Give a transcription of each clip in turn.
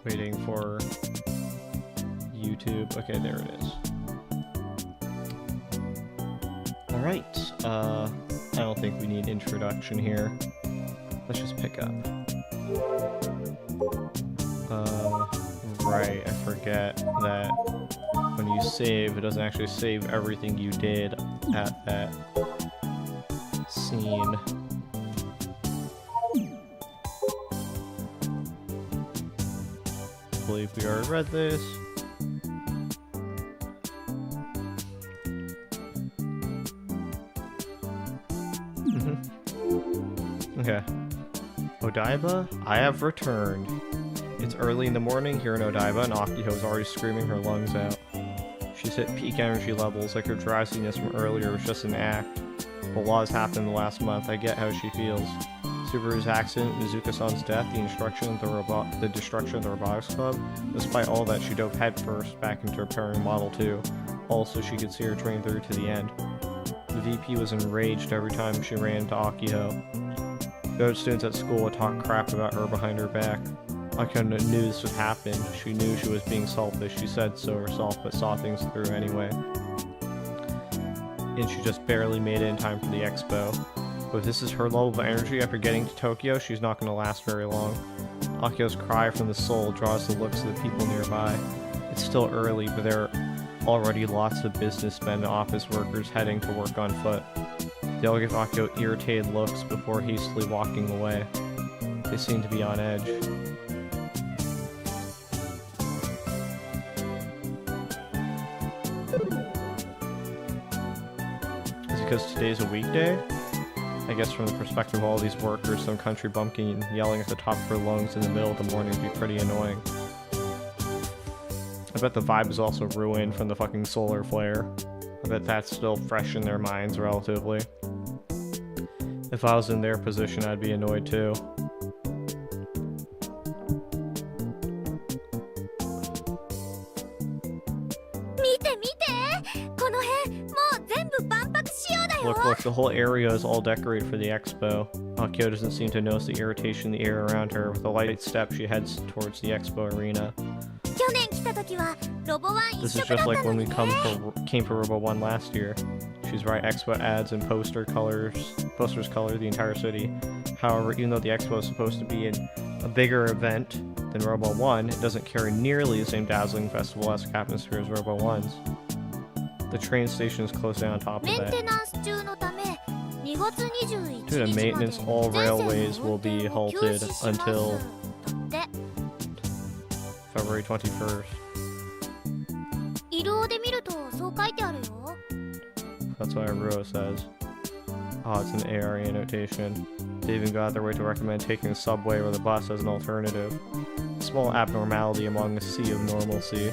Waiting for YouTube. Okay, there it is. Alright, I don't think we need introduction here. Let's just pick up. Right, I forget that when you save, it doesn't actually save everything you did at that scene. I believe we already read this. Okay. Odaiba, I have returned. It's early in the morning here in Odaiba, and Akiho is already screaming her lungs out. She's hit peak energy levels, like her drowsiness from earlier was just an act. A lot has happened in the last month, I get how she feels. Subaru's accident, Mizuka-san's death, the destruction of the robotics club. Despite all that, she dove headfirst back into repairing Model 2, all so she could see her train through to the end. The VP was enraged every time she ran into Akiho. The other students at school would talk crap about her behind her back. Akiho knew this would happen. She knew she was being selfish. She said so herself, but saw things through anyway. And she just barely made it in time for the expo. But if this is her level of energy after getting to Tokyo, she's not going to last very long. Akiho's cry from the soul draws the looks of the people nearby. It's still early, but there are already lots of businessmen and office workers heading to work on foot. They all give Akiho irritated looks before hastily walking away. They seem to be on edge. Is it because today's a weekday? I guess from the perspective of all these workers, some country bumpkin yelling at the top of her lungs in the middle of the morning would be pretty annoying. I bet the vibe is also ruined from the fucking solar flare. I bet that's still fresh in their minds relatively. If I was in their position, I'd be annoyed too. Look, the whole area is all decorated for the expo. Akiho doesn't seem to notice the irritation in the air around her. With a light step, she heads towards the expo arena. This is just like when we came for Robo 1 last year. She's right, expo ads and posters color the entire city. However, even though the expo is supposed to be a bigger event than Robo 1, it doesn't carry nearly the same dazzling festival-esque atmosphere as Robo 1's. The train station is closely on top of that. Due to maintenance, all railways will be halted until February 21st. That's what Aruro says. Oh, it's an ARA notation. They even go out their way to recommend taking the subway or the bus as an alternative. A small abnormality among a sea of normalcy.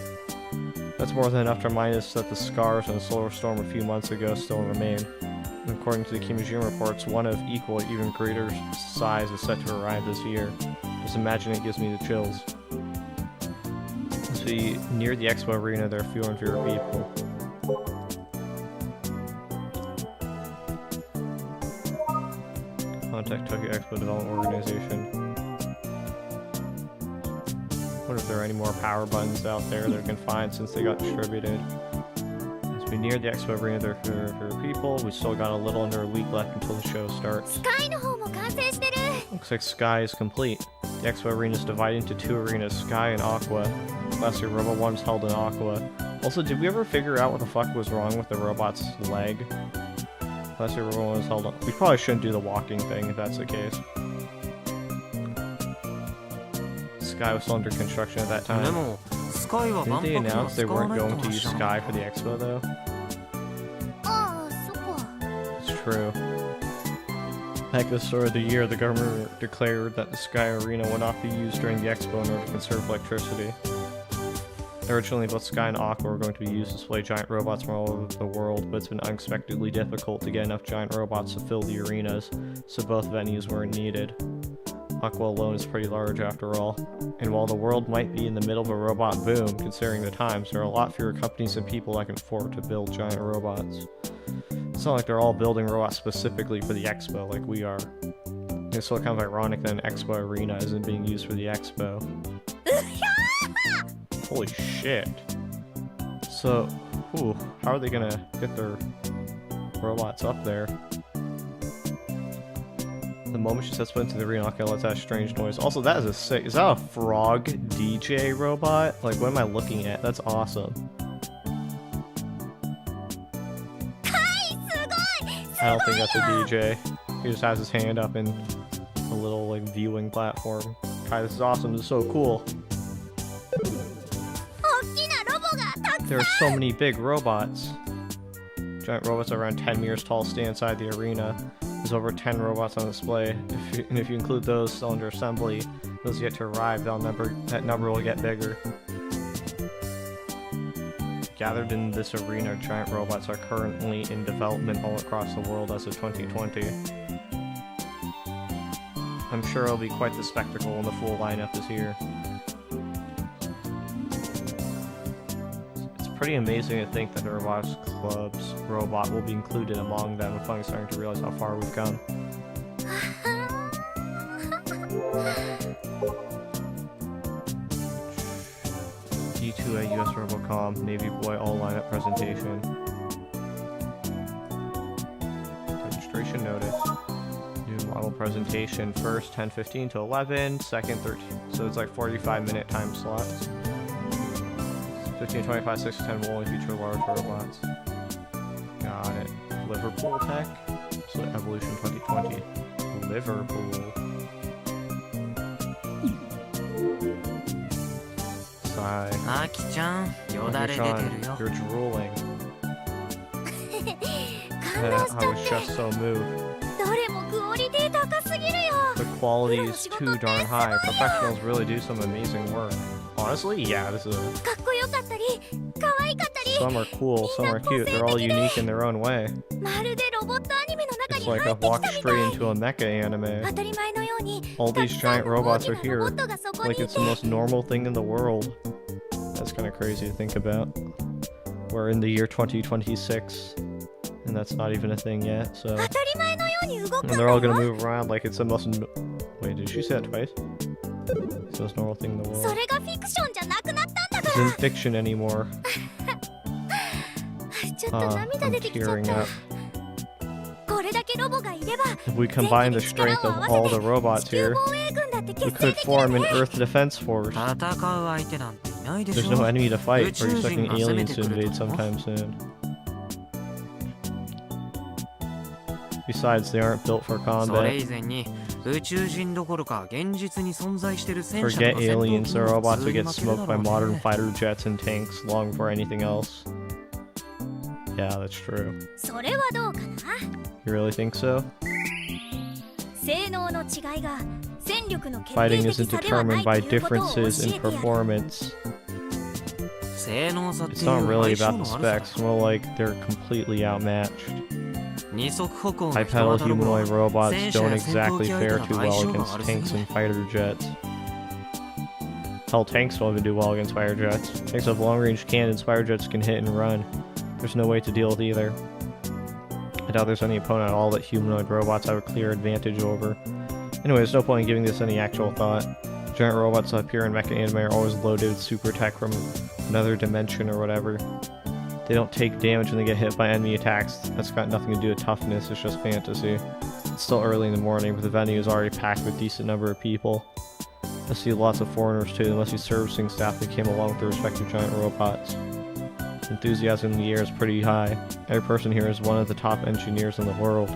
That's more than enough to remind us that the scars from the solar storm a few months ago still remain. And according to the Kimijima reports, one of equal, even greater size is set to arrive this year. Just imagine it gives me the chills. As we near the expo arena, there are fewer and fewer people. Contact Tokyo Expo Development Organization. I wonder if there are any more power buttons out there that we can find since they got distributed. As we near the expo arena, there are fewer people. We still got a little under a week left until the show starts. Looks like Sky is complete. The expo arena is divided into two arenas, Sky and Aqua. Last year, Robo 1 was held in Aqua. Also, did we ever figure out what the fuck was wrong with the robot's leg? Last year, Robo 1 was held on. We probably shouldn't do the walking thing if that's the case. Sky was still under construction at that time. Didn't they announce they weren't going to use Sky for the expo though? It's true. Back at the start of the year, the government declared that the Sky Arena would not be used during the expo in order to conserve electricity. Originally, both Sky and Aqua were going to be used to display giant robots from all over the world, but it's been unexpectedly difficult to get enough giant robots to fill the arenas, so both venues weren't needed. Aqua alone is pretty large after all, and while the world might be in the middle of a robot boom, considering the times, there are a lot fewer companies and people that can afford to build giant robots. It's not like they're all building robots specifically for the expo like we are. It's still kind of ironic that an expo arena isn't being used for the expo. Holy shit. So, how are they gonna get their robots up there? The moment she sets foot into the arena, okay, let's have strange noise. Also, that is a sick... Is that a frog DJ robot? Like, what am I looking at? That's awesome. I don't think that's a DJ. He just has his hand up in a little, like, viewing platform. Kai, this is awesome. This is so cool. There are so many big robots. Giant robots around 10 meters tall stay inside the arena. There's over 10 robots on display. If you include those still under assembly, those yet to arrive, that number will get bigger. Gathered in this arena, giant robots are currently in development all across the world as of 2020. I'm sure it'll be quite the spectacle when the full lineup is here. It's pretty amazing to think that the Robotics Club's robot will be included among them. I'm finally starting to realize how far we've come. D2A US Robocom, Navy Boy all lineup presentation. Registration notice. New model presentation. First 10:15 to 11, second 13. So it's like 45-minute time slots. 15, 25, 6 to 10 will only feature large robots. Got it. Liverpool Tech. So Evolution 2020. Liverpool. Sigh. Aki-chan, you're drooling. I was just so moved. The quality is too darn high. Professionals really do some amazing work. Honestly, yeah, this is some are cool, some are cute. They're all unique in their own way. It's like I've walked straight into a mecha anime. All these giant robots are here. Like it's the most normal thing in the world. That's kind of crazy to think about. We're in the year 2026. And that's not even a thing yet, so... And they're all gonna move around like it's the most... Wait, did she say that twice? It's the most normal thing in the world. This isn't fiction anymore. I'm tearing up. If we combine the strength of all the robots here, we could form an Earth Defense Force. There's no enemy to fight, or you're expecting aliens to invade sometime soon. Besides, they aren't built for combat. Forget aliens, the robots would get smoked by modern fighter jets and tanks long before anything else. Yeah, that's true. You really think so? Fighting isn't determined by differences in performance. It's not really about the specs, more like they're completely outmatched. Bipedal humanoid robots don't exactly fare too well against tanks and fighter jets. Hell, tanks don't even do well against fighter jets. Tanks have long-range cannons, fighter jets can hit and run. There's no way to deal with either. I doubt there's any opponent at all that humanoid robots have a clear advantage over. Anyway, there's no point in giving this any actual thought. Giant robots that appear in mecha anime are always loaded with super tech from another dimension or whatever. They don't take damage when they get hit by enemy attacks. That's got nothing to do with toughness, it's just fantasy. It's still early in the morning, but the venue is already packed with a decent number of people. I see lots of foreigners too. There must be servicing staff that came along with their respective giant robots. Enthusiasm in the air is pretty high. Every person here is one of the top engineers in the world.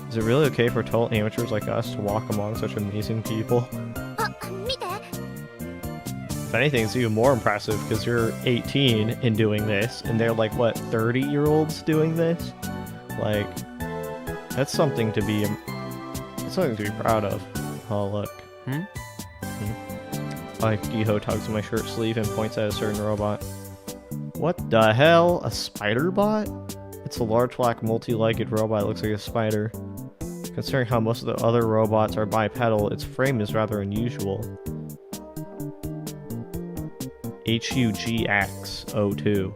Is it really okay for total amateurs like us to walk among such amazing people? If anything, it's even more impressive because you're 18 and doing this, and they're like, what, 30-year-olds doing this? Like, that's something to be proud of. Oh, look. Like, Giho tugs on my shirt sleeve and points at a certain robot. What the hell? A spider bot? It's a large black multi-legged robot that looks like a spider. Considering how most of the other robots are bipedal, its frame is rather unusual. HUGX02.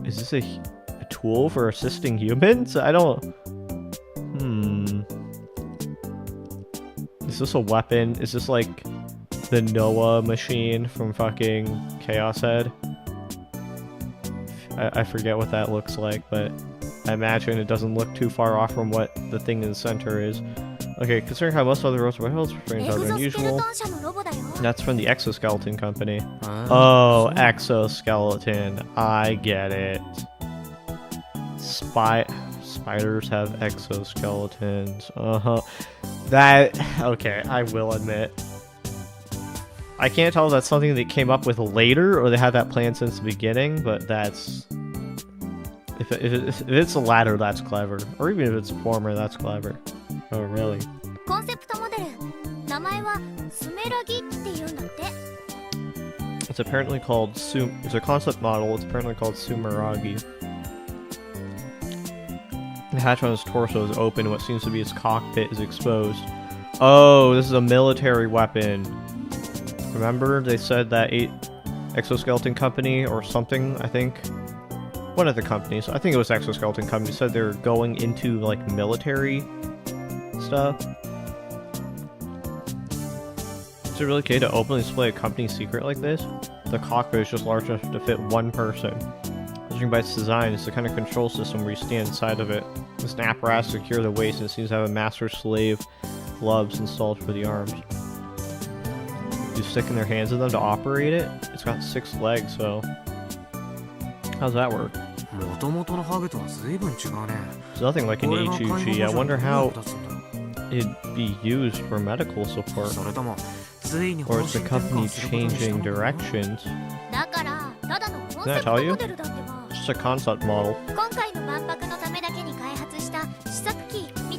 Is this a tool for assisting humans? I don't... Is this a weapon? Is this like the Noah machine from fucking Chaos Head? I forget what that looks like, but I imagine it doesn't look too far off from what the thing in the center is. Okay, considering how most other robots are unusual, that's from the Exoskeleton Company. Oh, exoskeleton. I get it. Spiders have exoskeletons. Okay, I will admit. I can't tell if that's something they came up with later or they had that plan since the beginning, but that's... If it's the latter, that's clever. Or even if it's the former, that's clever. Oh, really? It's apparently called it's a concept model. It's apparently called Sumeragi. The hatch on his torso is open. What seems to be his cockpit is exposed. Oh, this is a military weapon. Remember, they said that Exoskeleton Company or something, I think. One of the companies, I think it was Exoskeleton Company, said they're going into, like, military stuff. Is it really okay to openly display a company secret like this? The cockpit is just large enough to fit one person. Judging by its design, it's the kind of control system where you stand inside of it. It's an apparatus to secure the waist, and it seems to have a master-slave gloves installed for the arms. You stick in their hands in them to operate it? It's got 6 legs, so... How's that work? It's nothing like an HUG. I wonder how it'd be used for medical support. Or is the company changing directions? Didn't I tell you? It's just a concept model.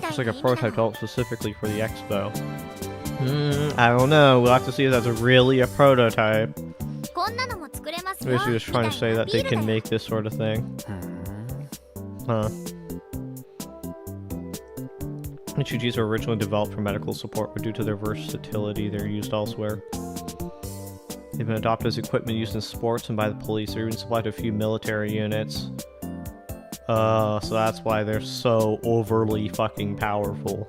It's like a prototype developed specifically for the expo. I don't know. We'll have to see if that's really a prototype. Basically just trying to say that they can make this sort of thing. Huh. HUGs were originally developed for medical support, but due to their versatility, they're used elsewhere. They've been adopted as equipment used in sports and by the police. They're even supplied to a few military units. So that's why they're so overly fucking powerful.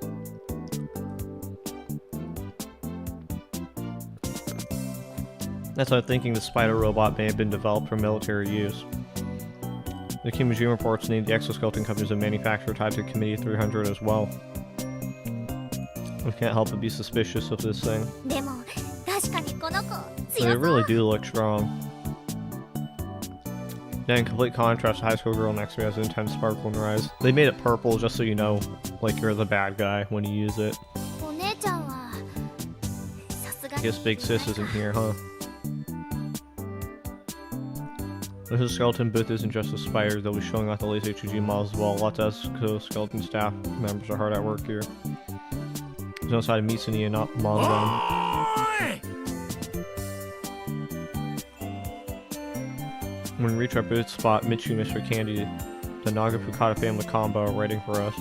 That's why I'm thinking the spider robot may have been developed for military use. The King Museum reports named the Exoskeleton Company as a manufacturer tied to Committee 300 as well. We can't help but be suspicious of this thing. But they really do look strong. Then in complete contrast, the high school girl next to me has an intense sparkle in her eyes. They made it purple just so you know, like you're the bad guy when you use it. I guess Big Sis isn't here, huh? This skeleton booth isn't just a spider, they'll be showing off the latest HUG models as well. Lots of skeleton staff members are hard at work here. There's no sign of Mitsuni and not among them. When we reach our booth spot, Michu and Mr. Candy, the Naga Fukata family combo, are waiting for us.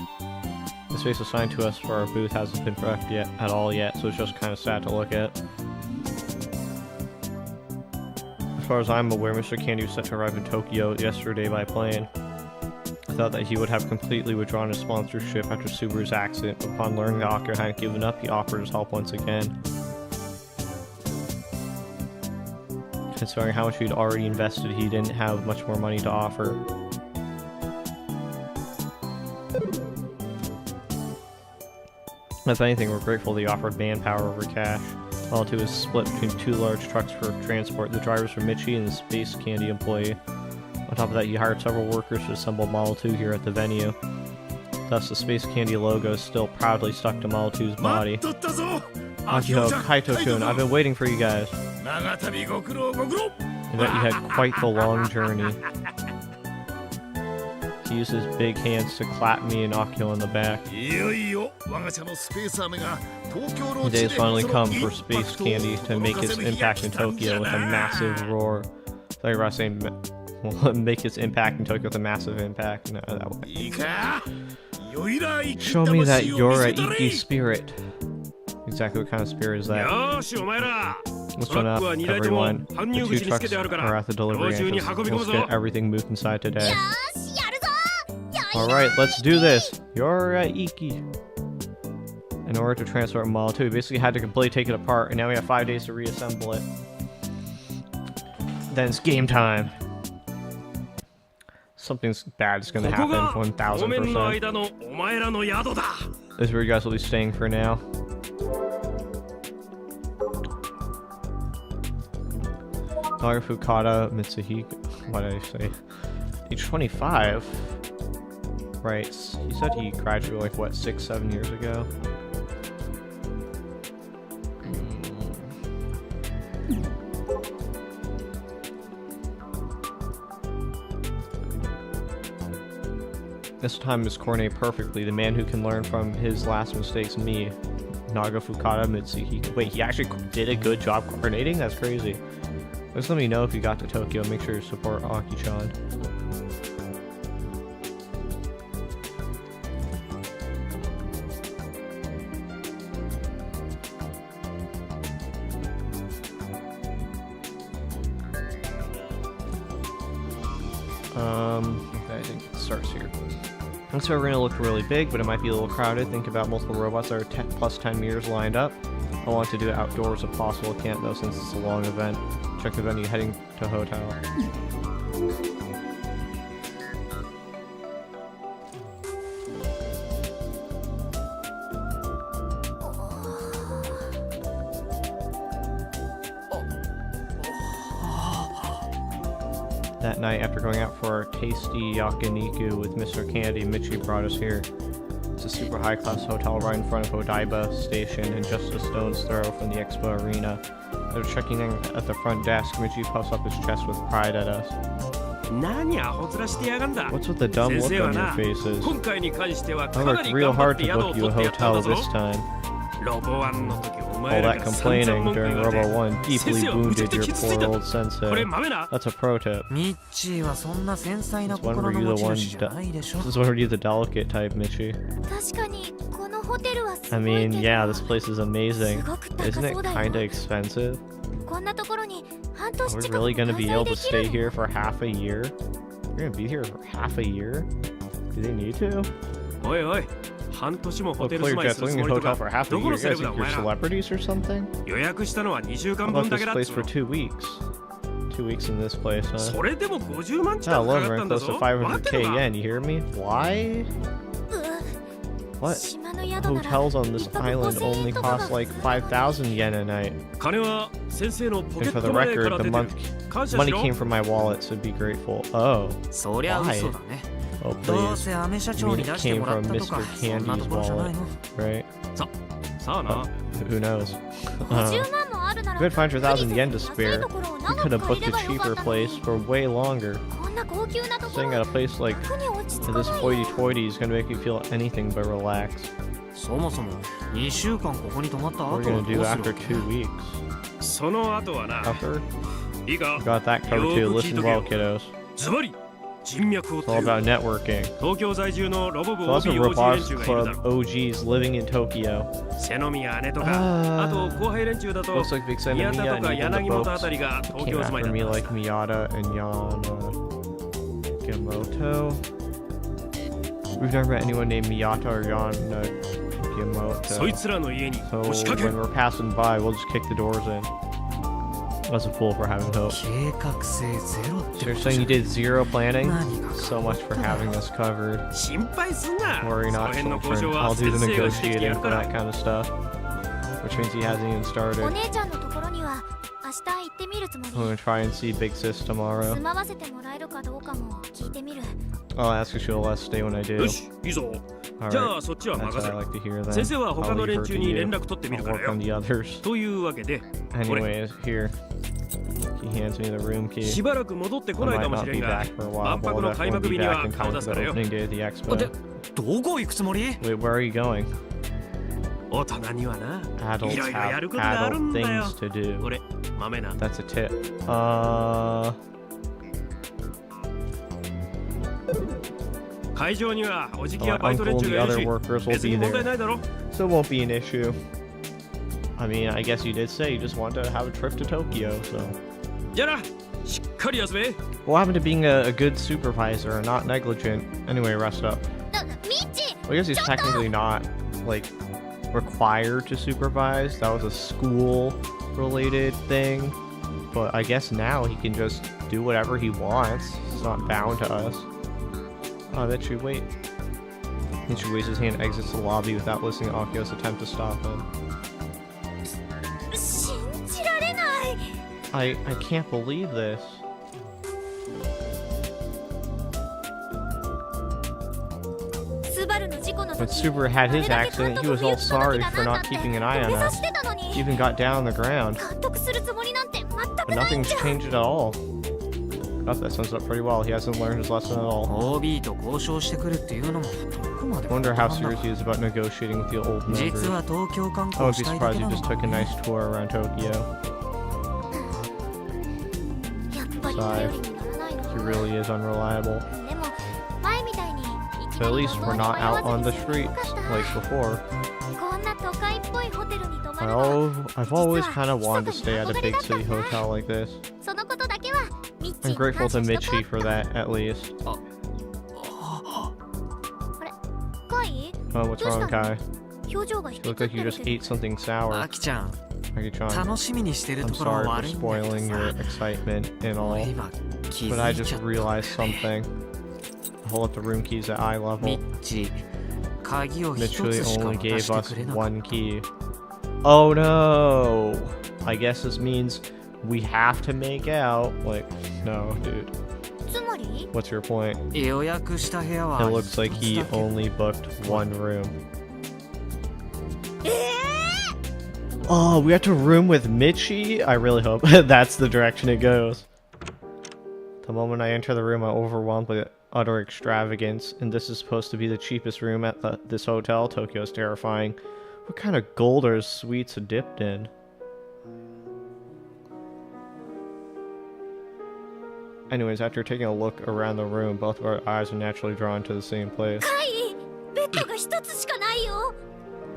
The space assigned to us for our booth hasn't been prepped yet so it's just kind of sad to look at. As far as I'm aware, Mr. Candy was set to arrive in Tokyo yesterday by plane. I thought that he would have completely withdrawn his sponsorship after Subaru's accident, but upon learning that Akira hadn't given up, he offered his help once again. Considering how much he'd already invested, he didn't have much more money to offer. If anything, we're grateful that he offered manpower over cash. Model 2 is split between 2 large trucks for transport. The drivers are Michi and the Space Candy employee. On top of that, he hired several workers to assemble Model 2 here at the venue. Thus, the Space Candy logo is still proudly stuck to Model 2's body. Akio, Kaito-kun, I've been waiting for you guys. I bet you had quite the long journey. He used his big hands to clap me and Akio on the back. The day has finally come for Space Candy to make its impact in Tokyo with a massive roar. I thought you were about saying make its impact in Tokyo with a massive impact. No, that way. Show me that you're a Iki spirit. Exactly what kind of spirit is that? Listen up, everyone. The 2 trucks are at the delivery entrance. Let's get everything moved inside today. Alright, let's do this. You're a Iki. In order to transport Model 2, we basically had to completely take it apart, and now we have 5 days to reassemble it. Then it's game time. Something bad is gonna happen, 1000%. This is where you guys will be staying for now. Dr. Fukada Mitsuhiko. What did I say? Age 25? Right, he said he graduated like, what, 6-7 years ago? This time is coordinate perfectly. The man who can learn from his last mistakes, me. Naga Fukada Mitsuhiko. Wait, he actually did a good job coordinating? That's crazy. Just let me know if you got to Tokyo. Make sure you support Aki-chan. Okay, I think it starts here. This arena looked really big, but it might be a little crowded. Think about multiple robots that are plus 10 meters lined up. I want to do it outdoors if possible. Can't though since it's a long event. Check the venue heading to hotel. That night, after going out for our tasty yakiniku with Mr. Candy, Michi brought us here. It's a super high-class hotel right in front of Odaiba Station and just a stone's throw from the expo arena. After checking in at the front desk, Michi puffs up his chest with pride at us. What's with the dumb look on your faces? I worked real hard to book you a hotel this time. All that complaining during Robo 1 deeply wounded your poor old sensei. That's a pro tip. Since when were you the delicate type, Michi? I mean, yeah, this place is amazing. Isn't it kinda expensive? Are we really gonna be able to stay here for half a year? We're gonna be here for half a year? Do they need to? Look, Clearjet's living in a hotel for half a year. You guys think you're celebrities or something? How about this place for 2 weeks? 2 weeks in this place, huh? Oh, look, we're close to 500k yen, you hear me? Why? What? Hotels on this island only cost like 5,000 yen a night. And for the record, the money came from my wallet, so be grateful. Oh. Why? Oh, please. I mean, it came from Mr. Candy's wallet, right? Who knows? We had 500,000 yen to spare. We could have booked a cheaper place for way longer. Staying at a place like this hoity-toity is gonna make me feel anything but relaxed. What are we gonna do after 2 weeks? After? Got that covered too. Listen well, kiddos. It's all about networking. So lots of Robotics Club OGs living in Tokyo. Looks like Big Sen and Miya and even the boats came after me like Miyata and Yanagimoto. We've never met anyone named Miyata or Yanagimoto. So when we're passing by, we'll just kick the doors in. Was a fool for having hope. So you're saying you did zero planning? So much for having us covered. Worry not, children. I'll do the negotiating for that kind of stuff. Which means he hasn't even started. I'm gonna try and see Big Sis tomorrow. I'll ask if she'll let us stay when I do. Alright, that's what I like to hear then. I'll leave her to you. I'll work on the others. Anyways, here. He hands me the room key. I might not be back for a while, but I'll definitely be back in time for the opening day of the expo. Wait, where are you going? Adults have adult things to do. That's a tip. My uncle and the other workers will be there, so it won't be an issue. I mean, I guess you did say you just wanted to have a trip to Tokyo, so... What happened to being a good supervisor and not negligent? Anyway, rest up. Well, I guess he's technically not, like, required to supervise. That was a school-related thing. But I guess now he can just do whatever he wants. It's not bound to us. Oh, Mitchie, wait. Mitchie waves his hand and exits the lobby without listening to Akio's attempt to stop him. I can't believe this. When Subaru had his accident, he was all sorry for not keeping an eye on us. He even got down on the ground. But nothing's changed at all. Oh, that sums up pretty well. He hasn't learned his lesson at all. I wonder how serious he is about negotiating with the old members. I would be surprised if he just took a nice tour around Tokyo. Sigh. He really is unreliable. But at least we're not out on the streets like before. I've always kind of wanted to stay at a big city hotel like this. I'm grateful to Michi for that, at least. Oh, what's wrong, Kai? You look like you just ate something sour. Aki-chan, I'm sorry for spoiling your excitement and all, but I just realized something. Hold up the room keys at eye level. Mitch really only gave us one key. Oh no! I guess this means we have to make out. Like, no, dude. What's your point? It looks like he only booked one room. Oh, we have to room with Michi? I really hope that's the direction it goes. The moment I enter the room, I'm overwhelmed by utter extravagance, and this is supposed to be the cheapest room at this hotel. Tokyo's terrifying. What kind of gold are sweets dipped in? Anyways, after taking a look around the room, both of our eyes are naturally drawn to the same place.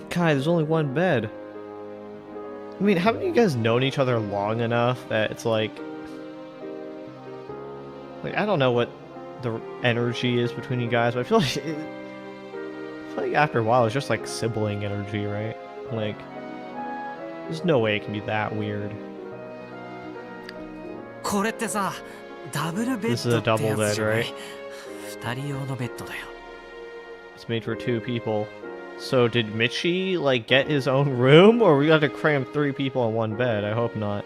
Kai, there's only one bed. I mean, haven't you guys known each other long enough that it's like I don't know what the energy is between you guys, but I feel like after a while it's just like sibling energy, right? Like, there's no way it can be that weird. This is a double bed, right? It's made for 2 people. So did Michi like get his own room, or we got to cram 3 people in one bed? I hope not.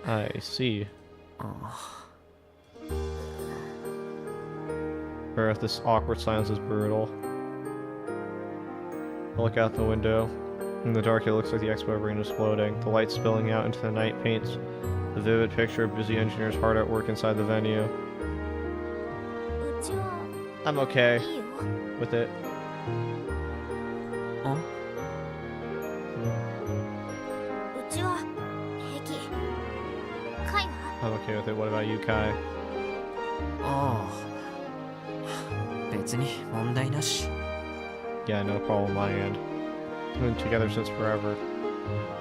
I see. Earth, this awkward silence is brutal. I look out the window. In the dark, it looks like the expo arena is floating. The light spilling out into the night paints the vivid picture of busy engineers hard at work inside the venue. I'm okay with it. I'm okay with it. What about you, Kai? Yeah, no problem on my end. We've been together since forever.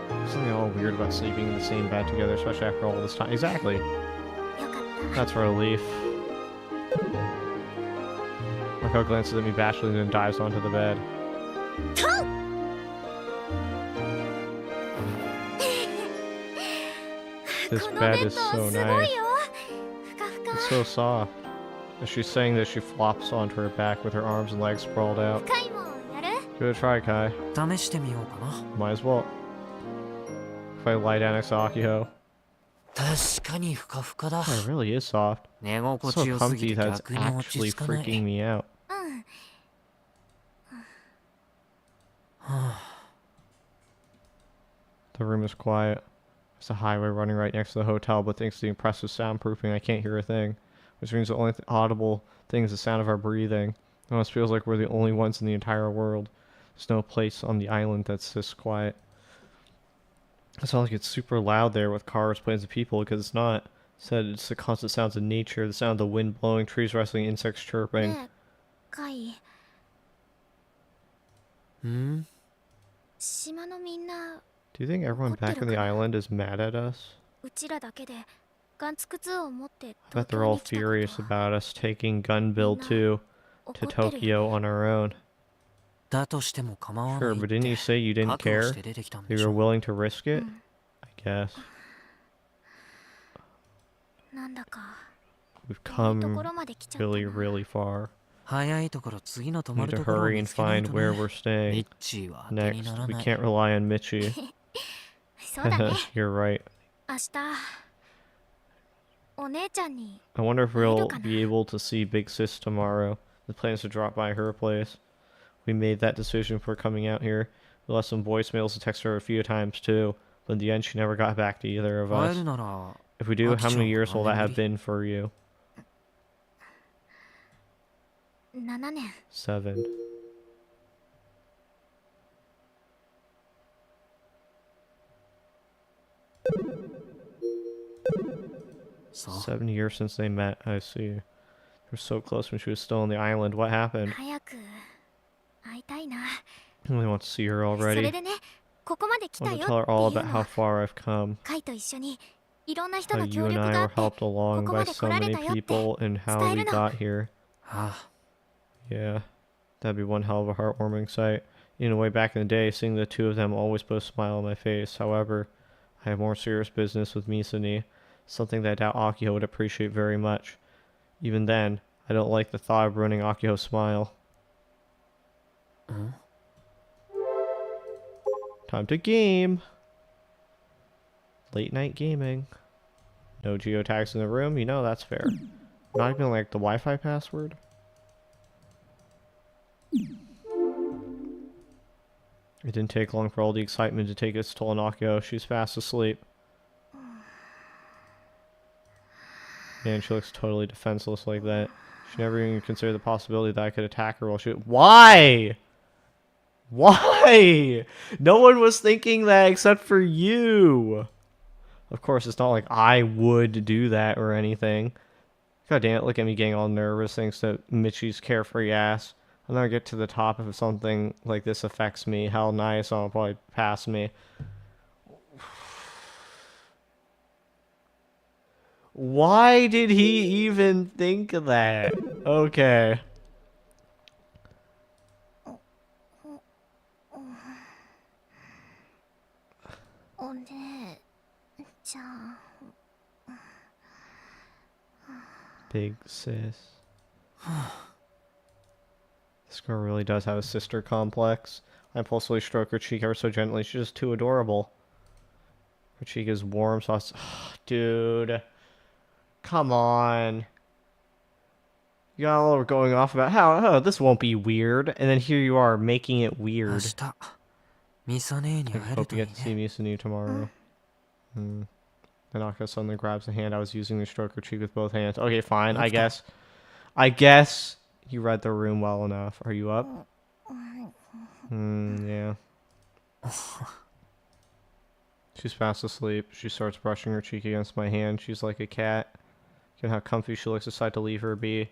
There's something all weird about sleeping in the same bed together, especially after all this time. Exactly. That's a relief. Marco glances at me bashfully and then dives onto the bed. This bed is so nice. It's so soft. As she's saying this, she flops onto her back with her arms and legs sprawled out. Give it a try, Kai. Might as well. If I lie down next to Akio. Oh, it really is soft. It's so comfy that it's actually freaking me out. The room is quiet. There's a highway running right next to the hotel, but thanks to the impressive soundproofing, I can't hear a thing. Which means the only audible thing is the sound of our breathing. It almost feels like we're the only ones in the entire world. There's no place on the island that's this quiet. It sounds like it's super loud there with cars, planes, and people, because it's not. Instead, it's the constant sounds of nature, the sound of the wind blowing, trees rustling, insects chirping. Do you think everyone back on the island is mad at us? I bet they're all furious about us taking Gunbill 2 to Tokyo on our own. Sure, but didn't you say you didn't care? You were willing to risk it? I guess. We've come really, really far. We need to hurry and find where we're staying. Next, we can't rely on Michi. You're right. I wonder if we'll be able to see Big Sis tomorrow. The plan is to drop by her place. We made that decision before coming out here. We left some voicemails and texted her a few times too, but in the end she never got back to either of us. If we do, how many years will that have been for you? 7. So. 7 years since they met, I see. They were so close when she was still on the island. What happened? I really want to see her already. I want to tell her all about how far I've come. How you and I were helped along by so many people and how we got here. Yeah, that'd be one hell of a heartwarming sight. In a way, back in the day, seeing the two of them always put a smile on my face. However, I have more serious business with Misani, something that I doubt Akio would appreciate very much. Even then, I don't like the thought of ruining Akio's smile. Time to game! Late night gaming. No geotags in the room? You know that's fair. Not even like the Wi-Fi password? It didn't take long for all the excitement to take its toll on Akio. She's fast asleep. Man, she looks totally defenseless like that. She never even considered the possibility that I could attack her while she... Why? Why? No one was thinking that except for you. Of course, it's not like I would do that or anything. God damn it, look at me getting all nervous thanks to Michi's carefree ass. I'll never get to the top if something like this affects me. Hell nice, I'll probably pass me. Why did he even think of that? Okay. Big sis. This girl really does have a sister complex. I impulsively stroke her cheek ever so gently. She's just too adorable. Her cheek is warm, so dude. Come on. You got all going off about how this won't be weird, and then here you are making it weird. I hope you get to see Misani tomorrow. Then Akio suddenly grabs the hand I was using to stroke her cheek with both hands. Okay, fine. I guess you read the room well enough. Are you up? Yeah. She's fast asleep. She starts brushing her cheek against my hand. She's like a cat. Given how comfy she looks, decide to leave her be.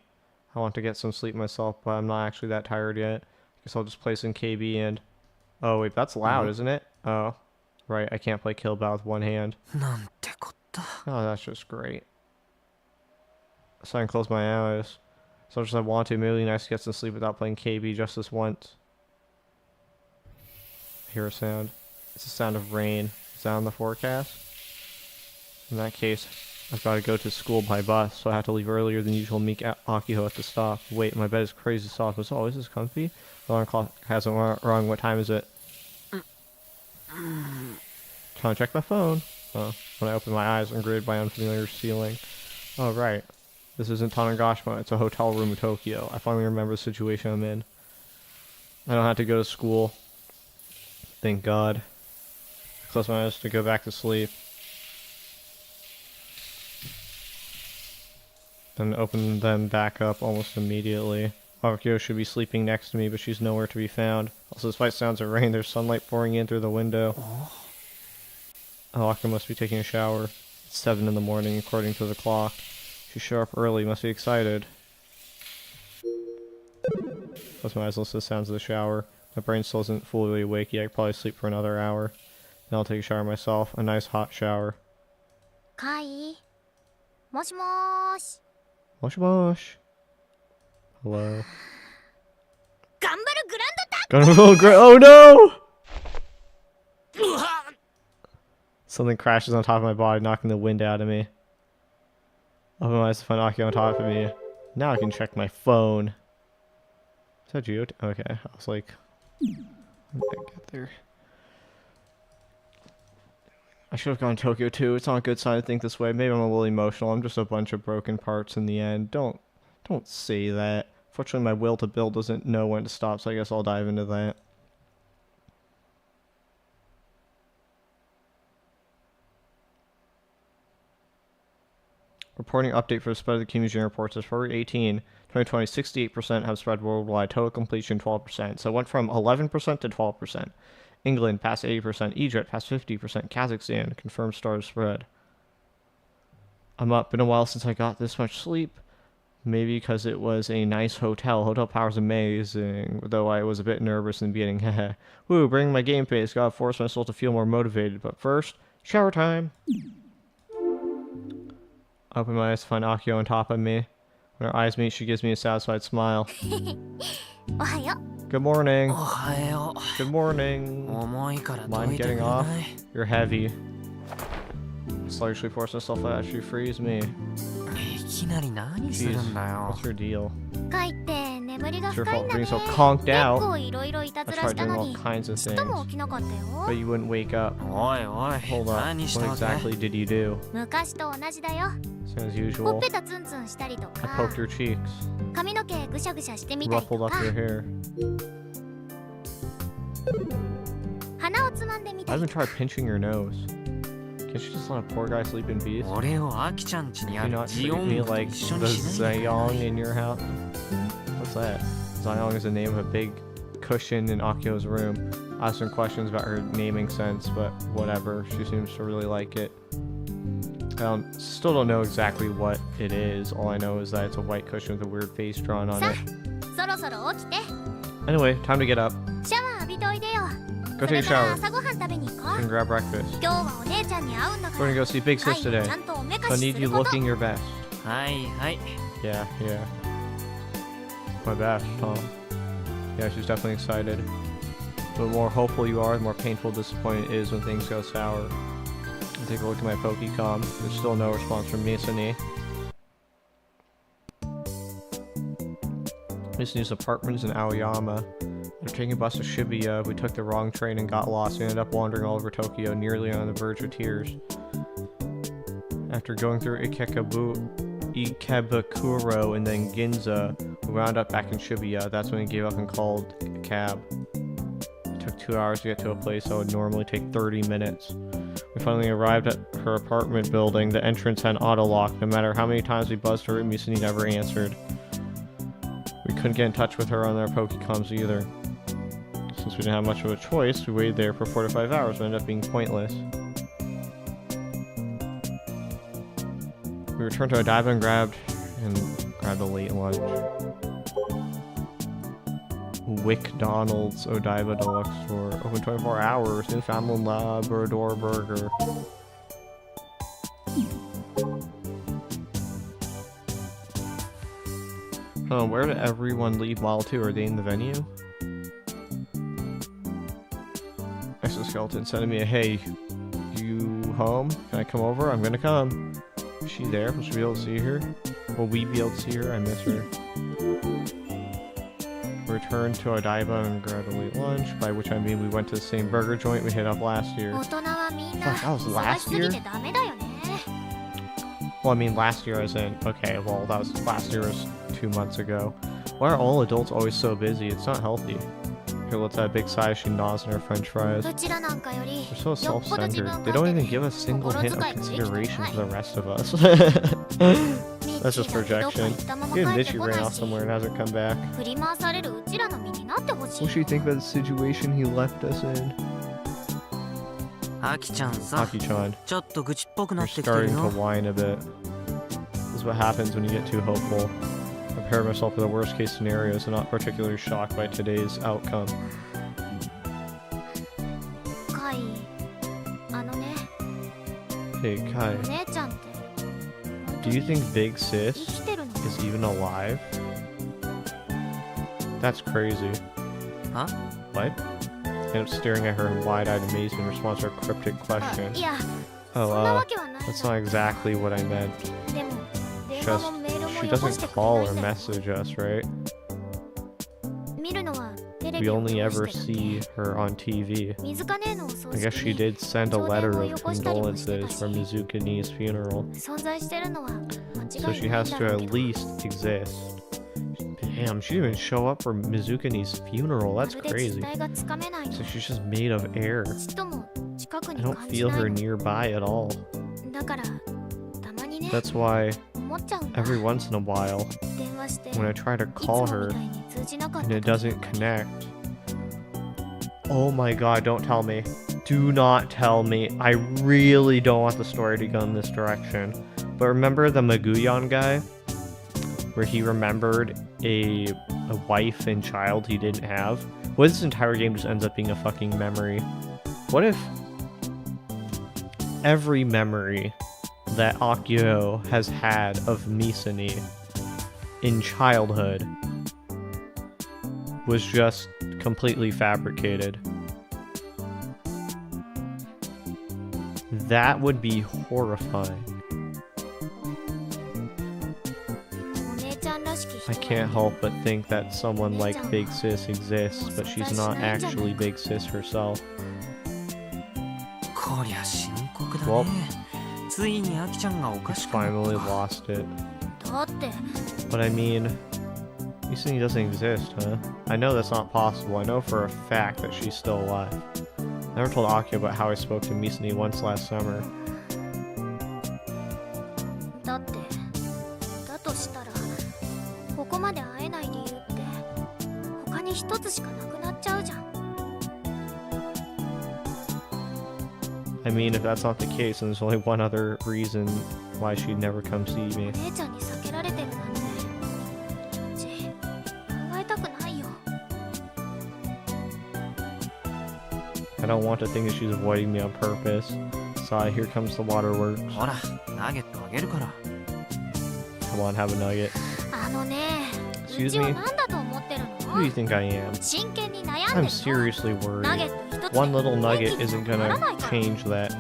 I want to get some sleep myself, but I'm not actually that tired yet. Guess I'll just play some KB and... Oh, wait, that's loud, isn't it? Oh, right, I can't play Kill Bow with one hand. Oh, that's just great. So I can close my eyes. So much as I want to, maybe nice to get some sleep without playing KB just this once. I hear a sound. It's the sound of rain. Is that on the forecast? In that case, I've got to go to school by bus, so I have to leave earlier than usual and meet Akio at the stop. Wait, my bed is crazy soft. It's always this comfy? The alarm clock hasn't rung. What time is it? Trying to check my phone. Oh, when I open my eyes, I'm greeted by unfamiliar ceiling. Oh, right. This isn't Tanagashima. It's a hotel room in Tokyo. I finally remember the situation I'm in. I don't have to go to school. Thank God. I close my eyes to go back to sleep. Then open them back up almost immediately. Akio should be sleeping next to me, but she's nowhere to be found. Also, despite sounds of rain, there's sunlight pouring in through the window. Oh, Akio must be taking a shower. It's 7 in the morning, according to the clock. She's sharp early, must be excited. Close my eyes, listen to the sounds of the shower. My brain still isn't fully awake yet. I could probably sleep for another hour. Then I'll take a shower myself. A nice hot shower. Kai? Moshimoshi. Mosh mosh. Hello. 頑張るグランドタ Gonna roll oh no! Something crashes on top of my body, knocking the wind out of me. Open my eyes to find Akio on top of me. Now I can check my phone. Is that you? Okay, I was like, when did I get there? I should have gone to Tokyo too. It's not a good sign to think this way. Maybe I'm a little emotional. I'm just a bunch of broken parts in the end. Don't say that. Fortunately, my will to build doesn't know when to stop, so I guess I'll dive into that. Reporting update for the spread of the Kimugen reports as February 18, 2020, 68% have spread worldwide, total completion 12%. So it went from 11% to 12%. England past 80%, Egypt past 50%, Kazakhstan confirmed start of spread. I'm up. Been a while since I got this much sleep. Maybe because it was a nice hotel. Hotel power's amazing, though I was a bit nervous in the beginning. Woo, bring my game pace. Gotta force myself to feel more motivated. But first, shower time. Open my eyes to find Akio on top of me. When our eyes meet, she gives me a satisfied smile. Good morning. Good morning. Mind getting off? You're heavy. I sluggishly force myself out. She frees me. Jeez, what's your deal? It's your fault for being so conked out. I tried doing all kinds of things, but you wouldn't wake up. Hold up, what exactly did you do? Same as usual. I poked your cheeks. Ruffled up your hair. I haven't tried pinching your nose. Can't you just let a poor guy sleep in peace? Do you not treat me like the Zayong in your house? What's that? Zayong is the name of a big cushion in Akio's room. I asked some questions about her naming sense, but whatever. She seems to really like it. Still don't know exactly what it is. All I know is that it's a white cushion with a weird face drawn on it. Anyway, time to get up. Go take a shower and grab breakfast. We're gonna go see Big Sis today. So I need you looking your best. Yeah. My best, huh? Yeah, she's definitely excited. The more hopeful you are, the more painful disappointment is when things go sour. I'll take a look at my Pokecom. There's still no response from Misani. Misani's apartment is in Aoyama. After taking a bus to Shibuya, we took the wrong train and got lost. We ended up wandering all over Tokyo, nearly on the verge of tears. After going through Ikebukuro and then Ginza, we wound up back in Shibuya. That's when we gave up and called a cab. It took 2 hours to get to a place that would normally take 30 minutes. We finally arrived at her apartment building. The entrance had an auto lock. No matter how many times we buzzed her, Misani never answered. We couldn't get in touch with her on our Pokecoms either. Since we didn't have much of a choice, we waited there for 4 to 5 hours, but ended up being pointless. We returned to Odaiba and grabbed a late lunch. WickDonald's Odaiba Deluxe Store. Open 24 hours. Newfoundland Labrador Burger. Where did everyone leave Model 2? Are they in the venue? Exoskeleton sending me a hey, you home? Can I come over? I'm gonna come. Is she there? Will she be able to see her? Will we be able to see her? I miss her. Returned to Odaiba and grabbed a late lunch, by which I mean we went to the same burger joint we hit up last year. Fuck, that was last year? Well, I mean last year as in, okay, well, that was last year was 2 months ago. Why are all adults always so busy? It's not healthy. Here, let's have a big sigh. She nods in her french fries. They're so self-centered. They don't even give a single hint of consideration for the rest of us. That's just projection. Even Nichi ran off somewhere and hasn't come back. What should you think about the situation he left us in? Aki-chan, you're starting to whine a bit. This is what happens when you get too hopeful. I prepared myself for the worst case scenarios and not particularly shocked by today's outcome. Hey, Kai. Do you think Big Sis is even alive? That's crazy. Huh? What? And I'm staring at her in wide-eyed amazement in response to her cryptic question. いや、 Oh, そんなわけはない that's の。 not exactly what I meant. でも、電 Just, 話もメールも she よこ doesn't してくれ call ない or んだよ。 message us, right? 見るのはテレ We ビを only 通 ever してだ see her on TV. け。水かねのお葬 I guess 式 she に did send a letter of 弔電をよこしたりもしてた condolences し from Mizukini's funeral. 存在してるのは間違 So い she ない has んだ to ろうけ at ど。 least exist. Damn, she didn't even show up for Mizukini's funeral. ま That's るで crazy. 実体がつかめないの。 So she's just made of air. ちとも近く I に don't 感じ feel ない her の。 nearby at all. だからたまにね That's why 思っちゃうんだ。 every once in a while, 電話して when I try to いつ call も her みたいに通じなかった and it 時 doesn't connect. Oh my god, don't tell me. Do not tell me. I really don't want the story to go in this direction. But remember the Maguyon guy? Where he remembered a wife and child he didn't have? What if this entire game just ends up being a fucking memory? What if every memory that Akio has had of Misani in childhood was just completely fabricated? That would be horrifying. お姉ちゃんらしき人 I は can't help but think that someone like Big Sis exists, but she's not actually Big Sis herself. こりゃ深刻だ Well, ね。ついにアキちゃんがおか She's しくなった finally か。 lost it. だって But I mean, Misani doesn't exist, huh? I know that's not possible. I know for a fact that she's still alive. I never told Akio about how I spoke to Misani once last summer. だってだとしたらここまで会えない理由って他に一つしかなくなっちゃうじゃん。 I mean, if that's not the case, then there's only one other reason why she'd never come see お me. 姉ちゃんに避けられてるなんてうち考えたくないよ。 I don't want to think that she's avoiding me on purpose. Sigh, here comes the waterworks. ほら、ナゲットあげるから。 Come on, have a nugget. あのね、 Excuse うちを me? 何だと思ってる Who do you の？ think I am? 真剣に悩んでる I'm の？ seriously ナゲ worried. ット一つで One little nugget 元気 isn't になら gonna ないから。 change that.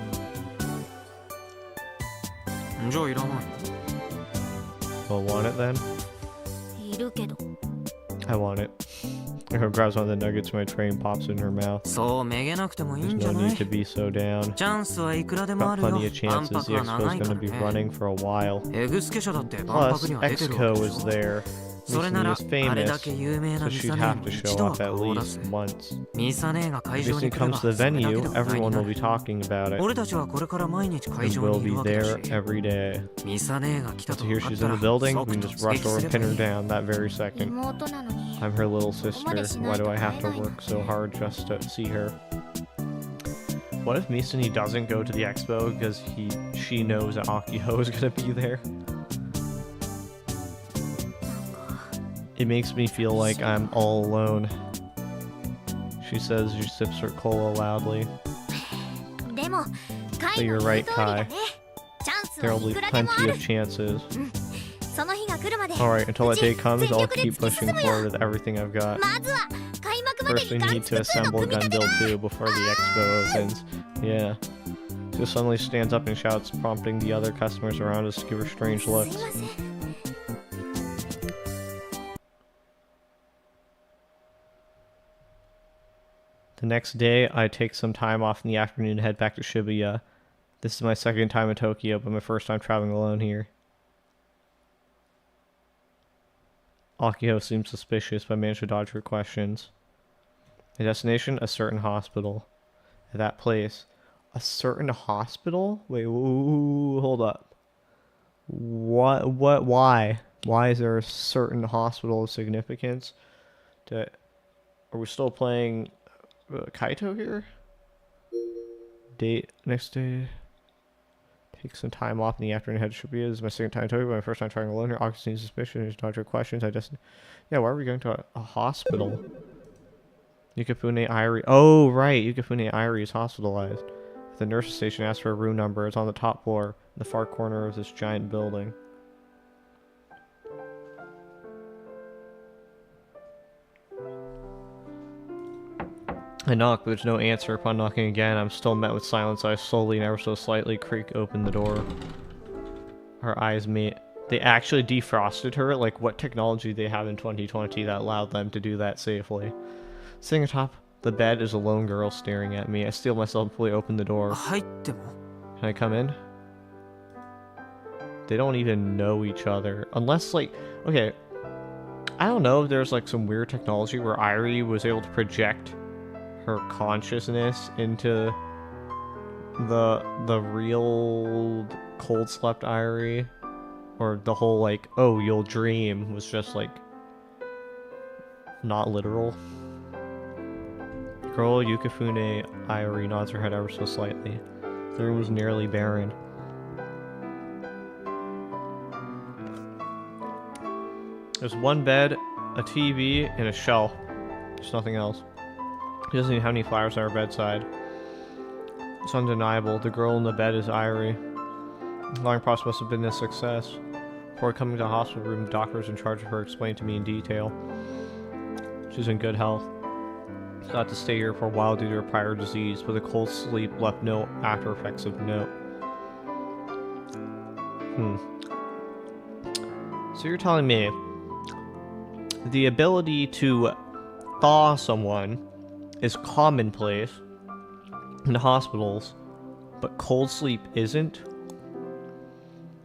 じゃあいらない。 Well, want it then? いるけど I want it. Her grabs one of the nuggets from my tray and pops it in her mouth. そうめげなくてもいい There's んじゃ no な need い to be so down. チャンスはいくらでもあ Got るよ。 plenty of 万 chances. 博 The は expo's 長いか gonna ら be ね。 running for a while. エグスケ社だって万 Plus, 博には出てるわ Exco けで was しょ。 there. それな Misani ら was あれだ famous, け有名な so ミ she'd サネ have に to 一 show 度は up at 顔を出 least す。 once. ミサネが会 If 場に Misani 来れ comes ば to そ the れだけ venue, で話題に everyone な will be る。 talking about it. 俺たちはこれから毎日会 And 場 we'll にい be るわけだ there し、 every day. ミサネが来た So と here 分かっ she's た in ら the building. We 即 can 突 just rush 撃 over す and れ pin ば her いい。 down that very second. 妹なのに I'm her little ここまで sister. しな Why いと do I 会 have え to ないの work so hard just to see her? What if Misani doesn't go to the expo because she knows that Akio is gonna be there? It makes me feel like I'm all alone. She says she sips her cola loudly. でも But カイの you're 言う right, 通りだ Kai. ね。チャンス There は will い be くらでもあ plenty る of。chances. その日が来るまで Alright, until that day comes, I'll 全力で keep 突き進 pushing むよ。 forward with everything I've got. まずは開幕まで First, we にガン need ツ to 2の assemble 組み立 Gun て Build だ。 2 before the expo opens. Yeah. She suddenly stands up and shouts, prompting the other customers around us to give her strange すいま looks. せん。 The next day, I take some time off in the afternoon and head back to Shibuya. This is my second time in Tokyo, but my first time traveling alone here. Akio seems suspicious, but I managed to dodge her questions. The destination? A certain hospital. At that place. A certain hospital? Wait, hold up. Why? Why is there a certain hospital of significance? Are we still playing Kaito here? Date, next day. Take some time off in the afternoon. Head to Shibuya. This is my second time in Tokyo, but my first time traveling alone here. Akio seems suspicious. There's dodge her questions. Yeah, why are we going to a hospital? Yukifune Irie. Oh, right. Yukifune Irie is hospitalized. At the nurse's station, asked for a room number. It's on the top floor, in the far corner of this giant building. I knock, but there's no answer. Upon knocking again, I'm still met with silence. I slowly and ever so slightly creak open the door. Our eyes meet. They actually defrosted her? Like, what technology they have in 2020 that allowed them to do that safely? Sitting atop the bed is a lone girl staring at me. I steel myself and fully open the door. 入っても Can I come in? They don't even know each other. Unless, like, okay, I don't know if there's, like, some weird technology where Irie was able to project her consciousness into the real cold slept Irie. Or the whole, like, oh, you'll dream was just, like, not literal. Girl Yukifune Irie nods her head ever so slightly. The room was nearly barren. There's one bed, a TV, and a shelf. There's nothing else. She doesn't even have any flowers at her bedside. It's undeniable. The girl in the bed is Irie. The long process must have been a success. Before coming to the hospital room, the doctors in charge of her explained to me in detail. She's in good health. She got to stay here for a while due to her prior disease, but the cold sleep left no after effects of note. So you're telling me the ability to thaw someone is commonplace in hospitals, but cold sleep isn't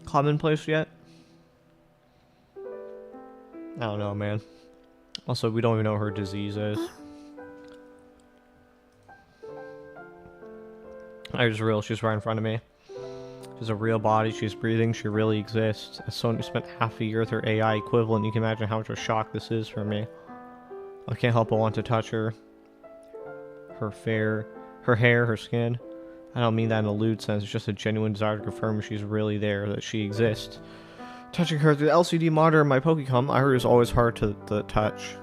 commonplace yet? I don't know, man. Also, we don't even know what her disease is. I just realized she's right in front of me. She's a real body, she's breathing, she really exists. As someone who spent half a year with her AI equivalent, you can imagine how much of a shock this is for me. I can't help but want to touch her. Her hair, her skin. I don't mean that in a lewd sense, it's just a genuine desire to confirm she's really there, that she exists. Touching her through the LCD monitor in my Pokecom, Irie is always hard to the touch.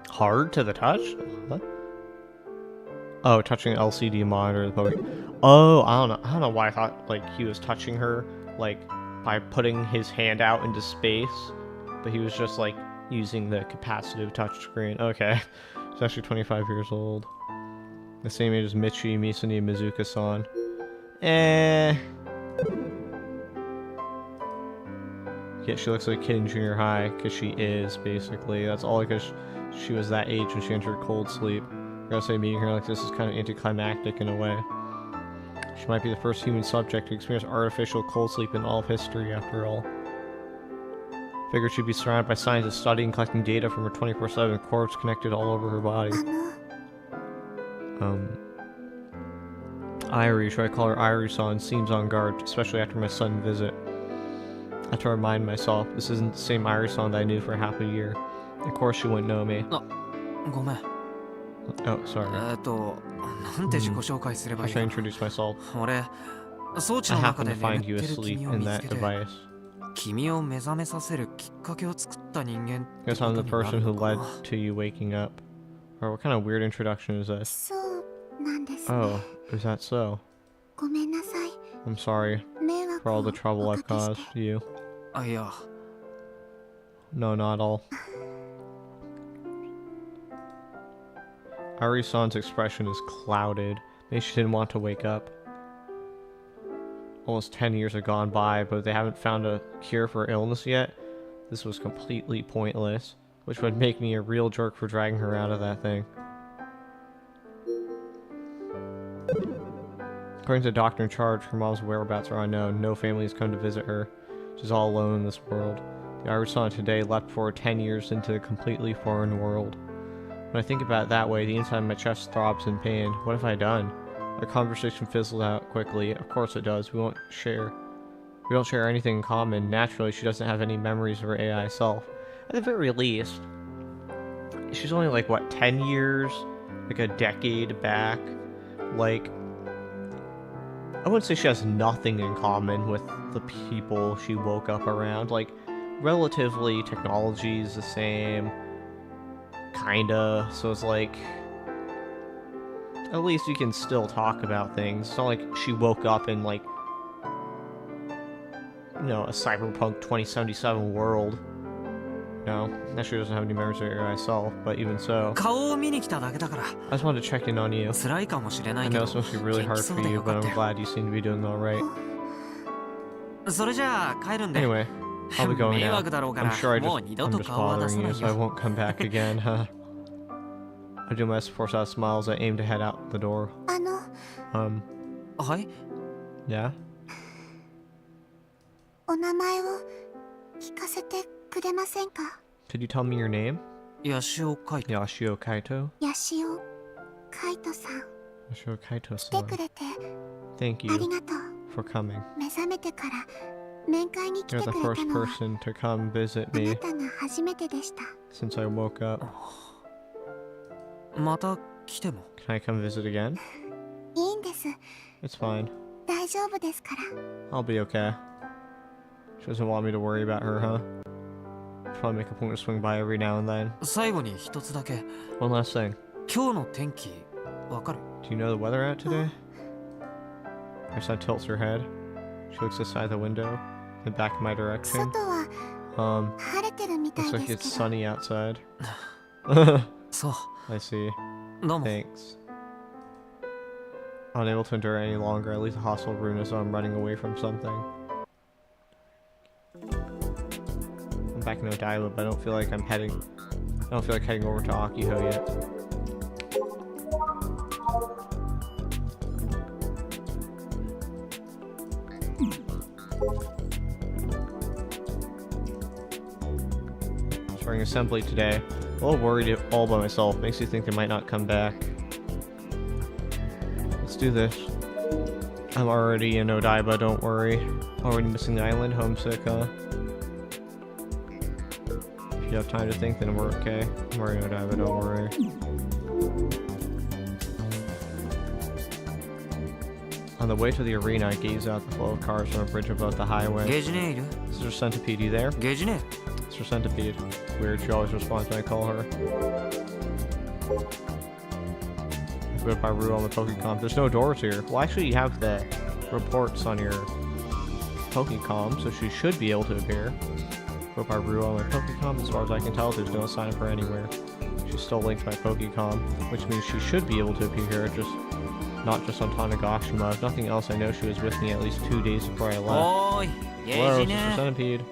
Hard to the touch? What? Oh, touching the LCD monitor. Oh, I don't know why I thought like he was touching her like by putting his hand out into space, but he was just like using the capacitive touchscreen. Okay, he's actually 25 years old. The same age as Michi, Misuni, and Mizuka-san. Yeah, she looks like a kid in junior high, because she is, basically. That's all because she was that age when she entered cold sleep. I gotta say, meeting her like this is kind of anticlimactic in a way. She might be the first human subject to experience artificial cold sleep in all of history, after all. Figured she'd be surrounded by scientists studying and collecting data from her 24/7 corpse connected all over her body. Irie, should I call her Irie-san, seems on guard, especially after my sudden visit. I have to remind myself, this isn't the same Irie-san that I knew for half a year. Of course she wouldn't know me. ごめん Oh, sorry. なんて自己紹介すれば How いい should I か introduce myself? 俺装置 I の中 happen で to find 眠 you ってる asleep 君を in 見つ that けて device. 君を目覚めさせるきっかけを作った人間って Guess こ I'm と the にな person る who のか led な to you waking up. Or what kind of weird introduction is this? そうなんですね。 Oh, is that so? ごめんなさい。 I'm sorry 迷惑 for all を the trouble お I've かけ caused して you. あいや No, not at all. Irie-san's expression is clouded. Maybe she didn't want to wake up. Almost 10 years have gone by, but they haven't found a cure for her illness yet. This was completely pointless, which would make me a real jerk for dragging her out of that thing. According to the doctor in charge, her mom's whereabouts are unknown. No family has come to visit her. She's all alone in this world. The Irie-san today left for 10 years into a completely foreign world. When I think about it that way, the inside of my chest throbs in pain. What have I done? Our conversation fizzled out quickly. Of course it does. We don't share anything in common. Naturally, she doesn't have any memories of her AI self. At the very least, she's only like, what, 10 years? Like a decade back? Like, I wouldn't say she has nothing in common with the people she woke up around. Like, relatively, technology is the same. Kinda. So it's like, at least you can still talk about things. It's not like she woke up in, like, you know, a cyberpunk 2077 world No, she doesn't have any memories of her myself, but even so, 顔を見に来ただけだから I just wanted to check in on you. 辛いかもしれな I いけ know ど it's supposed to be really 元 hard 気そう for で you, よか but った I'm よ glad you seem to be doing alright. それじゃあ帰るんで Anyway, I'll be going 迷 now. 惑だろうか I'm ら sure もう二度 I'm と just 顔は出さ bothering な you, い so I よ won't come back again, huh? I do my best to force out smiles. I aim to head out the door. はい Yeah? お名前を聞かせてくれませんか？ Could you tell me your name? ヤシオカイト Yashio Kaito? ヤシオカイトさん。 Yashio 来て Kaito-san. くれて Thank あり you がとう。 for coming. 目覚めてから面会に来 You're て the くれ first たのは person to come visit あな me たが初めてでした。 since I woke up. また来ても Can I come visit again? いいんです。 It's fine. 大丈夫ですから。 I'll be okay. She doesn't want me to worry about her, huh? Probably make a point to swing by every now and then. 最後に一つだけ One last thing. 今日の天気わかる Do you know the weather out today? Her son tilts her head. She looks aside the window, then back in my direction. 外は 晴れてるみた Looks い like で it's すけど。 sunny outside. そう I see. どうも Thanks. Unable to endure any longer, I leave the hospital room as though I'm running away from something. I'm back in Odaiba, but I don't feel like heading over to Akiho yet. Starting assembly today. A little worried all by myself. Makes you think they might not come back. Let's do this. I'm already in Odaiba, don't worry. Already missing the island, homesick, huh? If you have time to think, then we're okay. I'm already in Odaiba, don't worry. On the way to the arena, I gaze out the flow of cars from a bridge above the highway. ゲージネいる Sister Centipede, you there? ゲージネ Sister Centipede. Weird, she always responds when I call her. I go by Rue on the Pokecom. There's no doors here. Well, actually, you have the reports on your Pokecom, so she should be able to appear. Go by Rue on my Pokecom. As far as I can tell, there's no sign of her anywhere. She's still linked to my Pokecom, which means she should be able to appear here, not just on Tanegashima. If nothing else, I know she was with me at least 2 days before I left. おーいゲー Hello, ジ Sister ネ Centipede.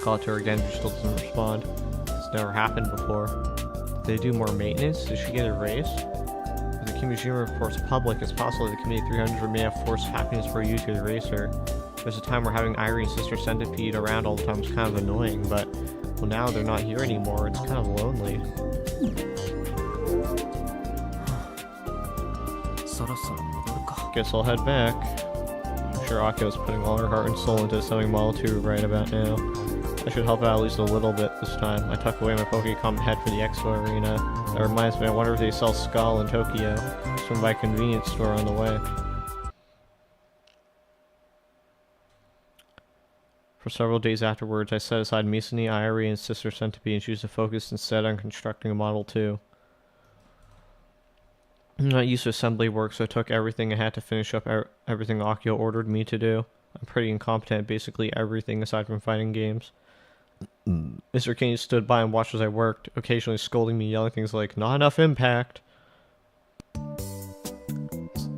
Call to her again, she still doesn't respond. This never happened before. Did they do more maintenance? Did she get erased? If the Kimishima reports public, it's possible the Committee 300 may have forced happiness for you to erase her. There's a time where having Irie and Sister Centipede around all the time is kind of annoying, but well, now they're not here anymore. It's kind of lonely. そろそろ戻るか Guess I'll head back. I'm sure Akio's putting all her heart and soul into selling Model 2 right about now. I should help out at least a little bit this time. I tuck away my Pokecom and head for the Expo Arena. That reminds me, I wonder if they sell Skull in Tokyo. Swing by a convenience store on the way. For several days afterwards, I set aside Misani, Irie, and Sister Centipede and choose to focus instead on constructing a Model 2. I'm not used to assembly work, so I took everything I had to finish up everything Akio ordered me to do. I'm pretty incompetent at basically everything aside from fighting games. Mr. King stood by and watched as I worked, occasionally scolding me, yelling things like, "Not enough impact!"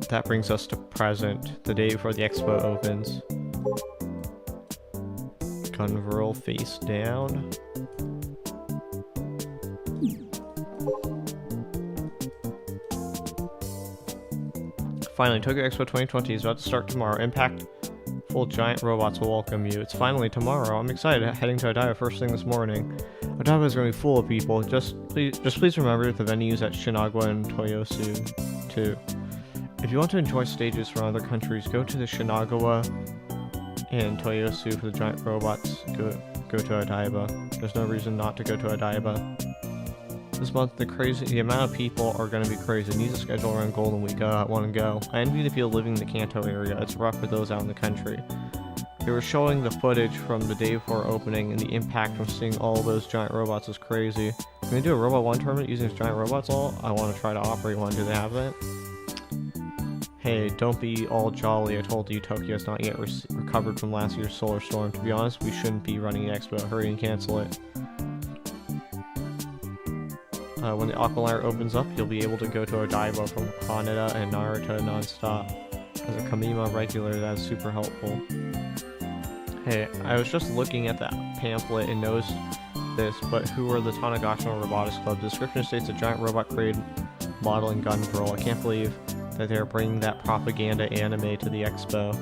That brings us to present, the day before the expo opens. Gunverl face down. Finally, Tokyo Expo 2020 is about to start tomorrow. Impact full giant robots will welcome you. It's finally tomorrow. I'm excited. Heading to Odaiba first thing this morning. Odaiba is going to be full of people. Just please remember the venues at Shinagawa and Toyosu too. If you want to enjoy stages from other countries, go to the Shinagawa and Toyosu for the giant robots. Go to Odaiba. There's no reason not to go to Odaiba. This month, the amount of people are going to be crazy. It needs a schedule around Golden Week. I want to go. I envy the people living in the Kanto area. It's rough for those out in the country. They were showing the footage from the day before opening, and the impact from seeing all those giant robots is crazy. Can they do a Robot 1 tournament using these giant robots all? I want to try to operate one. Do they have that? Hey, don't be all jolly. I told you Tokyo's not yet recovered from last year's solar storm. To be honest, we shouldn't be running the expo. Hurry and cancel it. When the Aqualine opens up, you'll be able to go to Odaiba from Kaneda and Naruto non-stop. As a Kamima regular, that's super helpful. Hey, I was just looking at that pamphlet and noticed this, but who are the Tanegashima Robotics Club? The description states a giant robot created modeling gun girl. I can't believe that they're bringing that propaganda anime to the expo.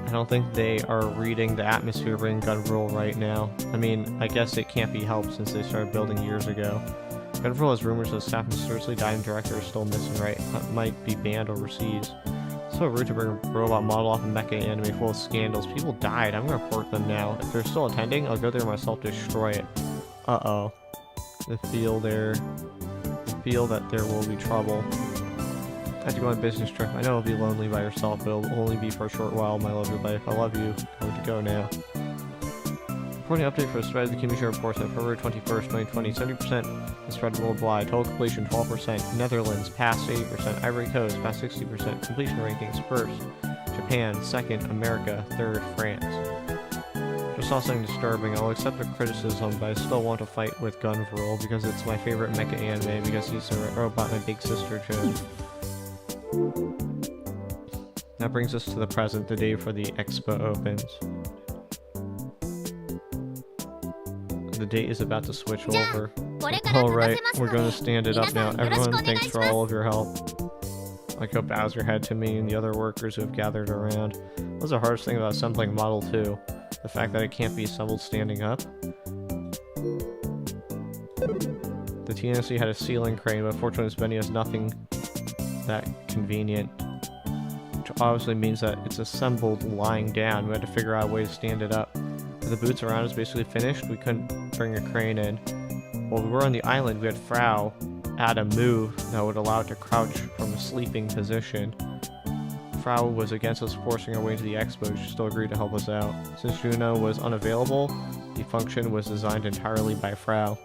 I don't think they are reading the atmosphere bringing gun girl right now. I mean, I guess it can't be helped since they started building years ago. Gun girl has rumors that staff mysteriously died and director is still missing, right? That might be banned overseas. So rude to bring a robot model off a mecha anime full of scandals. People died. I'm gonna report them now. If they're still attending, I'll go there myself to destroy it. Uh-oh. I feel that there will be trouble. I have to go on a business trip. I know it'll be lonely by yourself, but it'll only be for a short while, my lovely life. I love you. I'm going to go now. Reporting update for the spread of the Kimisha reports on February 21st, 2020. 70% is spread worldwide. Total completion 12%. Netherlands past 80%. Ivory Coast past 60%. Completion rankings first. Japan second. America third. France. Just saw something disturbing. I'll accept the criticism, but I still want to fight with Gunvril because it's my favorite mecha anime because he's a robot my big sister chose. That brings us to the present, the day before the expo opens. The date is about to switch over. Alright, we're going to stand it up now. Everyone, thanks for all of your help. Like how Bowser had to me and the other workers who have gathered around. What's the hardest thing about assembling Model 2? The fact that it can't be assembled standing up? The TNC had a ceiling crane, but fortunately Benny has nothing that convenient, which obviously means that it's assembled lying down. We had to figure out a way to stand it up. With the boots around us basically finished, we couldn't bring a crane in. While we were on the island, we had Frau add a move that would allow it to crouch from a sleeping position. Frau was against us forcing our way into the expo. She still agreed to help us out. Since Juno was unavailable, the function was designed entirely by Frau.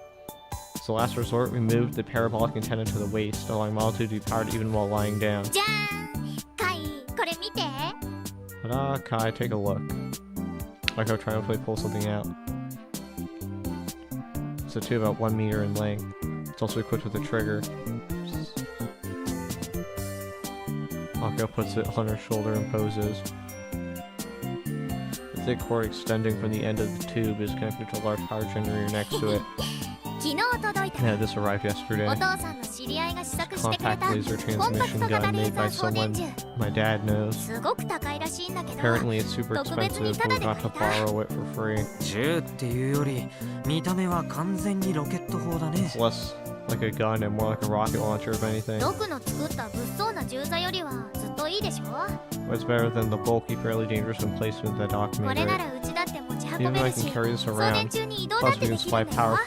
As a last resort, we moved the parabolic antenna to the waist, allowing Model 2 to be powered even while lying down. Ta-da, Kai, take a look. Like how triumphantly pull something out. It's a tube about 1 meter in length. It's also equipped with a trigger. Akko puts it on her shoulder and poses. The thick cord extending from the end of the tube is connected to a large power generator next to it. Yeah, this arrived yesterday. Compact laser transmission gun made by someone my dad knows. Apparently it's super expensive, but we got to borrow it for free. It's less like a gun and more like a rocket launcher, if anything. But it's better than the bulky, fairly dangerous emplacement that Doc made, right? Even though I can carry this around, plus we can supply power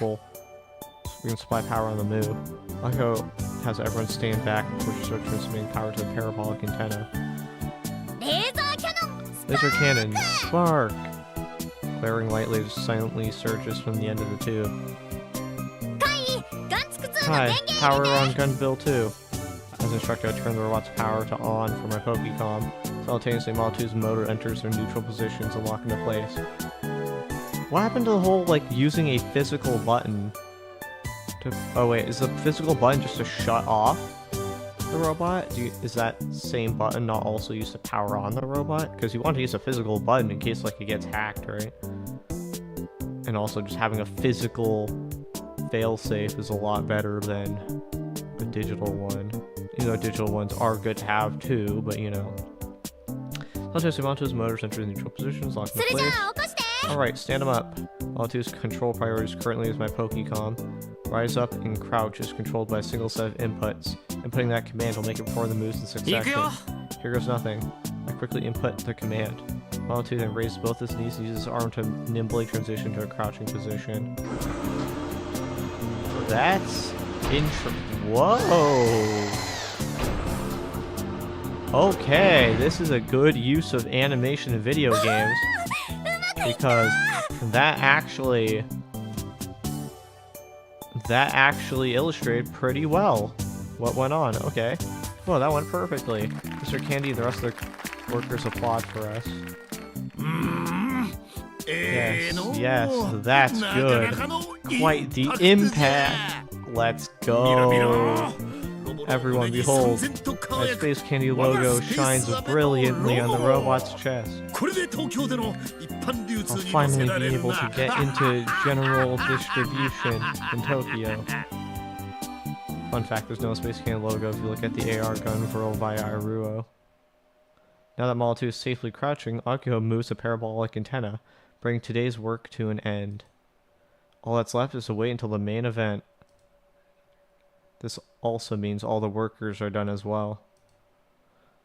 on the move. Akko has everyone stand back before she starts transmitting power to the parabolic antenna. Laser cannon, spark! Glaring light laser silently surges from the end of the tube. Hi, power on Gunbill 2. As instructed, I turn the robot's power to on for my Pokecom. Simultaneously, Model 2's motor enters their neutral positions and lock into place. What happened to the whole, like, using a physical button to... Oh wait, is the physical button just to shut off the robot? Is that same button not also used to power on the robot? Because you want to use a physical button in case, like, it gets hacked, right? And also just having a physical failsafe is a lot better than a digital one. You know, digital ones are good to have too, but you know. Sometimes Model 2's motors enter the neutral positions, locked in place. Alright, stand them up. Model 2's control priorities currently is my Pokecom. Rise up and crouch is controlled by a single set of inputs. Inputting that command will make it perform the moves in succession. Here goes nothing. I quickly input the command. Model 2 then raises both his knees and uses his arm to nimbly transition to a crouching position. That's whoa! Okay, this is a good use of animation in video games because that actually illustrated pretty well what went on. Okay, well that went perfectly. Mr. Candy and the rest of the workers applaud for us. Yes, that's good. Quite the impact. Let's go. Everyone, behold, my Space Candy logo shines brilliantly on the robot's chest. I'll finally be able to get into general distribution in Tokyo. Fun fact, there's no Space Candy logo if you look at the AR gun furled by Iruo. Now that Model 2 is safely crouching, Akio moves a parabolic antenna, bringing today's work to an end. All that's left is to wait until the main event. This also means all the workers are done as well.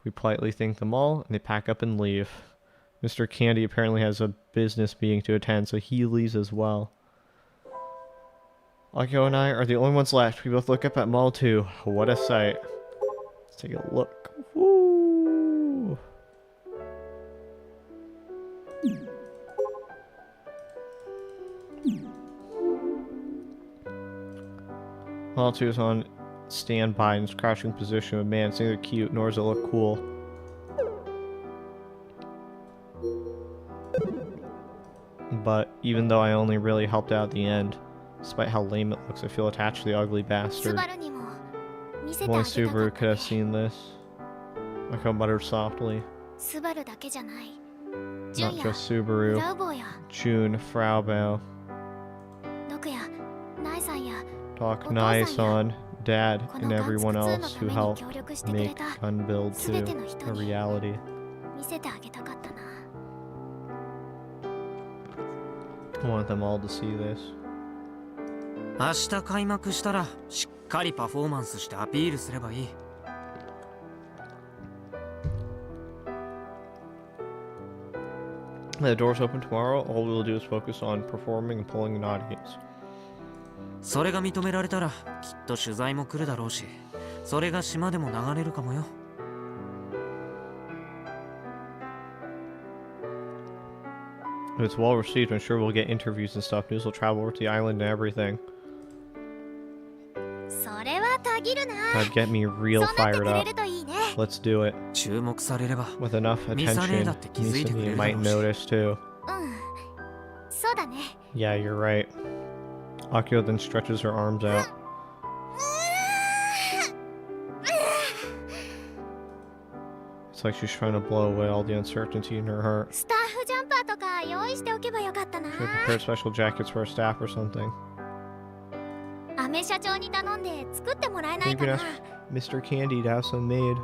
We politely thank them all, and they pack up and leave. Mr. Candy apparently has a business meeting to attend, so he leaves as well. Akio and I are the only ones left. We both look up at Model 2. What a sight. Let's take a look. Woo! Model 2 is on standby in its crouching position, but man, it's neither cute nor does it look cool. But even though I only really helped out at the end, despite how lame it looks, I feel attached to the ugly bastard. Only Subaru could have seen this. Akio muttered softly. Not just Subaru, Jun, Fraubao, Doc, Nai-san, Dad, and everyone else who helped make Gun Build 2 a reality. I want them all to see this. 明日開幕したらしっかりパフォーマンスしてアピールすればいい。The doors open tomorrow. All we'll do is focus on performing and pulling an audience. それが認められたらきっと取材も来るだろうし、それが島でも流れるかもよ。If it's well received, I'm sure we'll get interviews and stuff. News will travel over to the island and everything. That'd get me real fired up. Let's do it. 注目されれば With enough attention, Misani might notice too. Yeah, you're right. Akio then stretches her arms out. It's like she's trying to blow away all the uncertainty in her heart. Should prepare special jackets for our staff or something. Maybe ask Mr. Candy to have some made.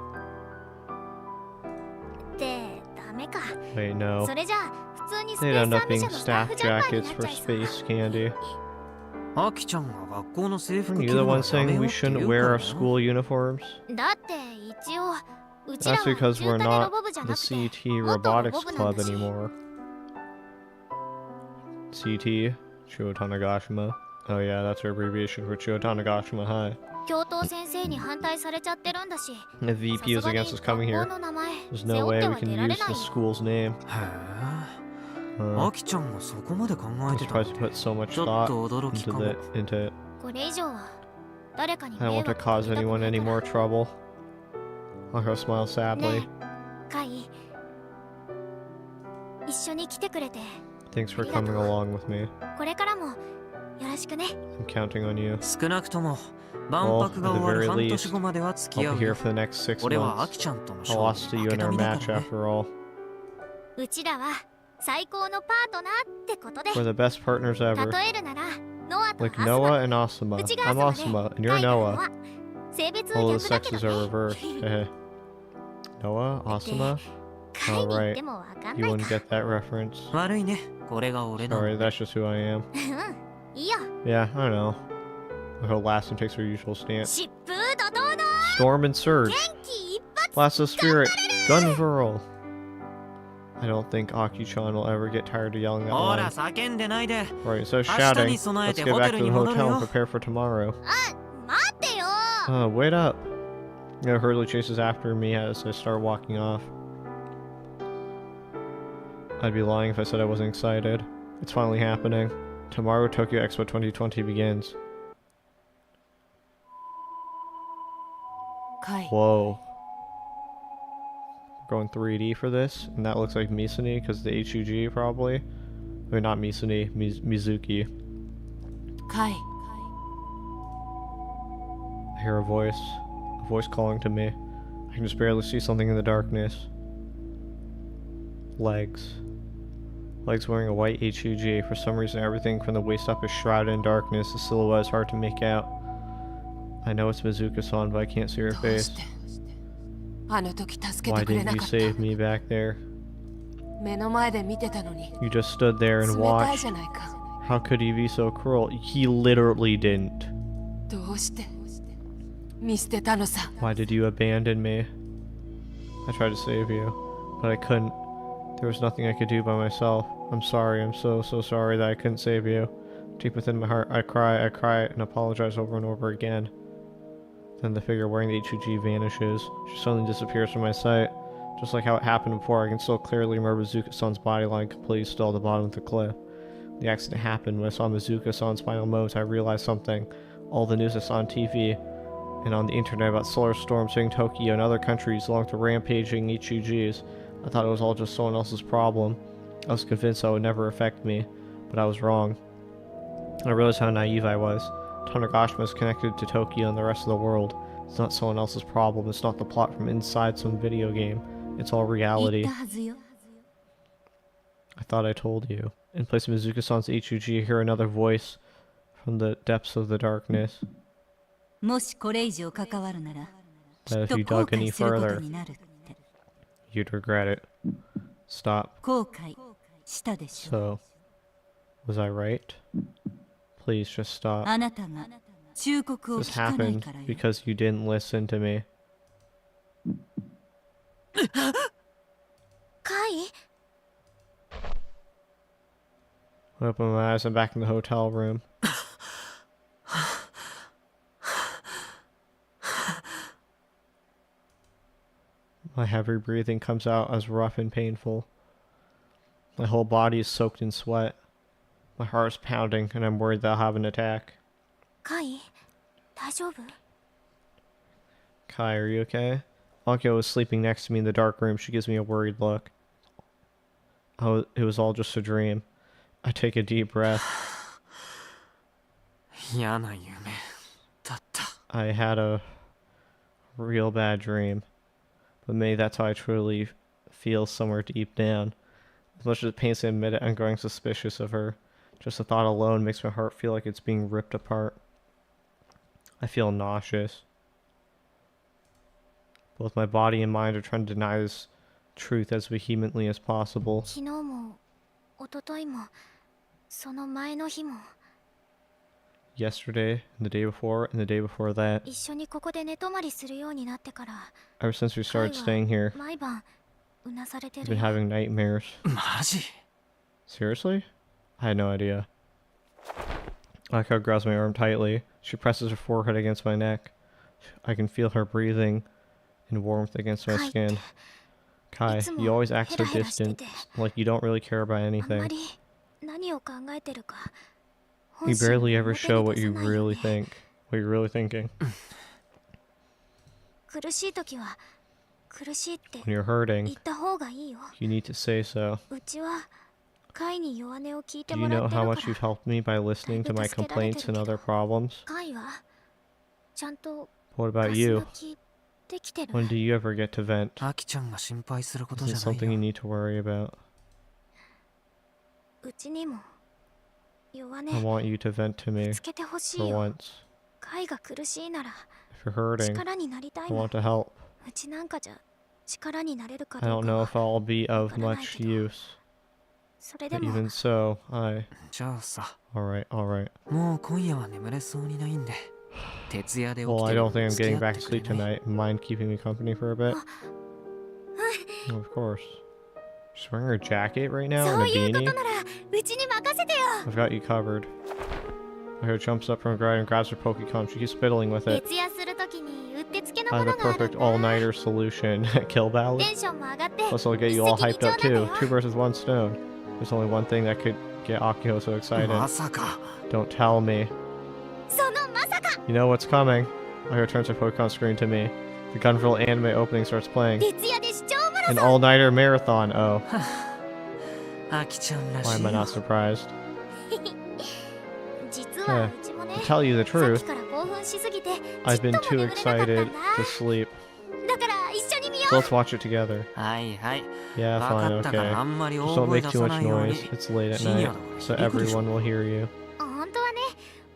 Wait, no. They'd end up being staff jackets for Space Candy. アキちゃんが学校の制服 Are 着 you る the の one や saying めよう we って言 shouldn't うか wear ら our よ。 school uniforms? That's because we're not the CT Robotics Club anymore. CT? Chuo Tanegashima. Oh yeah, that's our abbreviation for Chuo Tanegashima High. The VP is against us coming here. There's no way we can use the school's name. アキちゃんもそこまで考え I'm てたっ surprised て you put so much ちょっ thought と驚き into かも。 it. I don't want to cause anyone any more trouble. Akio smiles sadly. Thanks for coming along with me. I'm counting on you. 少なくとも万博が終わる半年後までは付き I'll 合 be う here for the next 6俺はア months. キちゃんとの I 勝 lost to 負 you 負 in け our た身だ match からね。 after all. We're the best partners ever. Like Noah and Asuma. I'm Asuma, and you're Noah. All the sexes are reversed. Noah? Asuma? Alright. You wouldn't get that reference. 悪いね、これが俺なの。 Sorry, that's just who I am. Yeah, I know. Akio laughs and takes her usual stance. Storm and surge. Blast of spirit. Gunvirl. I don't think Aki-chan will ever get tired of yelling that ほ line. ら叫んでないで。 Right, so 明日 shouting. に備え Let's て get ホ back テ to ル the に戻る hotel and よ。 prepare for tomorrow. Wait up. Hurley chases after me as I start walking off. I'd be lying if I said I wasn't excited. It's finally happening. Tomorrow, Tokyo Expo 2020 begins. Whoa. We're going 3D for this, and that looks like Misani, because the HUG probably. I mean, not Misani, Mizuki. カイ hear a voice calling to me. I can just barely see something in the darkness. Legs wearing a white HUG. For some reason, everything from the waist up is shrouded in darkness. The silhouette is hard to make out. I know it's Mizuka-san, but I can't see her face. Why didn't you save me back there? You just stood there and watched. How could he be so cruel? He literally didn't. Why did you abandon me? I tried to save you, but I couldn't. There was nothing I could do by myself. I'm sorry, I'm so sorry that I couldn't save you. Deep within my heart, I cry, and apologize over and over again. Then the figure wearing the HUG vanishes. She suddenly disappears from my sight. Just like how it happened before, I can still clearly remember Mizuka-san's body lying completely still at the bottom of the cliff. The accident happened when I saw Mizuka-san's final moments. I realized something. All the news I saw on TV and on the internet about solar storms hitting Tokyo and other countries along with the rampaging HUGs. I thought it was all just someone else's problem. I was convinced that it would never affect me, but I was wrong. And I realized how naive I was. Tanegashima is connected to Tokyo and the rest of the world. It's not someone else's problem. It's not the plot from inside some video game. It's all reality. I thought I told you. In place of Mizuka-san's HUG, I hear another voice from the depths of the darkness. That if you dug any further, you'd regret it. Stop. So, was I right? Please just stop. This happened because you didn't listen to me. Kai? I open my eyes, I'm back in the hotel room. My heavy breathing comes out as rough and painful. My whole body is soaked in sweat. My heart is pounding, and I'm worried that I'll have an attack. Kai? 大丈夫? Kai, are you okay? Akio was sleeping next to me in the dark room. She gives me a worried look. Oh, it was all just a dream. I take a deep breath. I had a real bad dream. But maybe that's how I truly feel somewhere deep down. As much as it pains to admit it, I'm growing suspicious of her. Just the thought alone makes my heart feel like it's being ripped apart. I feel nauseous. Both my body and mind are trying to deny this truth as vehemently as possible. 昨日も一昨日もその前の日も Yesterday, and the day before, and the day before that. 一緒にここで寝泊まりするようになってから Ever since we started staying here, 毎晩うなされて I've る been よ having nightmares. マジ Seriously? I had no idea. Akio grabs my arm tightly. She presses her forehead against my neck. I can feel her breathing and warmth against my skin. Kai, you always act so distant, like you don't really care about あんま anything. り何を考えてるか You 本心 barely が ever 表 show に what 出 you さないよ really ね think, what you're really thinking. 苦しい時は苦しいって When you're 言 hurting, った方がいいよ you need to say so. うちはカイに弱音を聞いて Do も you ら know ってる how か much ら you've helped me by listening to my complaints and other problems? カイはちゃんと What ガ about ス you? 抜きできてる When do you ever get to vent? アキちゃんが心配すること Is じ it ゃない something you よ need to worry about? うちにも弱 I 音 want you to vent to me つけてほし for いよ once. カイが苦しいなら If you're hurting, 力になりた I いもん want to help. うちなんかじゃ力になれるか I どう don't か know は if I'll be of わからない much けど use. それで But も even so, I... じゃあさ Alright, alright. もう今夜は眠れそうにないんで徹夜で起 Well, き I てる don't think I'm 付き getting 合 back って to くれ sleep ない tonight. Mind keeping me company for a bit? Of course. She's wearing her jacket right now そ and う a いうこと beanie? ならうちに任せてよ I've got you covered. Her jumps up from her ground and grabs her Pokecom. She keeps fiddling with it. 徹夜するときにうってつけの I も have の the があるん perfect だ all-nighter solution. Kill ballad? テンションも上がって Plus, I'll get you all hyped up too. 2 birds with 1 stone. There's only one thing that could get Akio so excited. まさか Don't tell me. そのまさか You know what's coming. Akio turns her Pokemon screen to me. The Gunville anime opening starts playing. 徹夜で視聴マラ An ソン all-nighter marathon. Oh, アキちゃんら why しい am I よ not surprised? 実はうちもね To tell you the さっ truth, きから興奮しすぎて I've been too excited to sleep. だから一緒に見よ So let's watch it together. はいはい Yeah, わ fine, かったから okay. あんまり Just 大 don't 声 make 出 too さ much ないように noise. It's late at 深夜 night, だから so 響くでしょ everyone will hear you. 本当はね、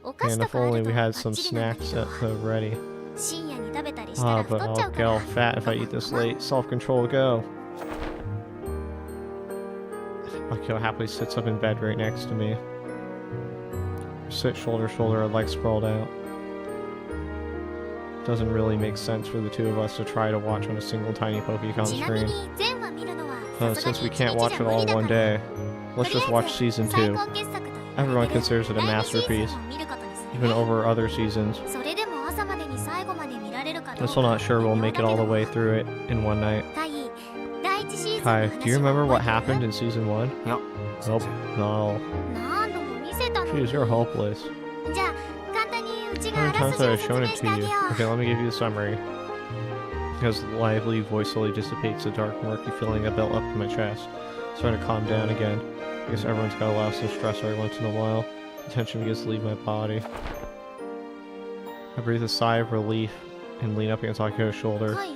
お菓子 And と if かあ only ると we バ had ッ some チリなんだ snacks けど ready. 深夜に食べたりしたら Ah, 太 but っちゃ I'll うか get ら all fat if I eat this late. Self-control, go. Akio happily sits up in bed right next to me. We sit shoulder to shoulder, our legs sprawled out. Doesn't really make sense for the two of us to try to watch on a single tiny Pokemon ちなみ screen. に全話見るのはさすが Since に we 一 can't 日 watch じ it ゃ無 all 理 in だ one から day, と let's り just あ watch えず season 最 2. 高傑作という Everyone ことで considers it a 第二シーズ masterpiece, ンを見ることにする even over other seasons. それでも朝までに最後まで見られるかど I'm う still か not sure we'll make it all the way through it in one night. タイ第一シーズンの Kai, 話 do you remember は what 覚え happened てる in season 1? いや Nope. No. 何度も見せたのに Jeez, you're hopeless. じゃあ簡単にうち How があ many ら times すじ have を I 説 shown 明 it して to あ you? げよ Okay, う let me give you the summary. Because lively voice slowly dissipates the dark, murky feeling I built up in my chest. Starting to calm down again. I guess everyone's gotta allow some stress every once in a while. The tension begins to leave my body. I breathe a sigh of relief and lean up against Akio's shoulder. はい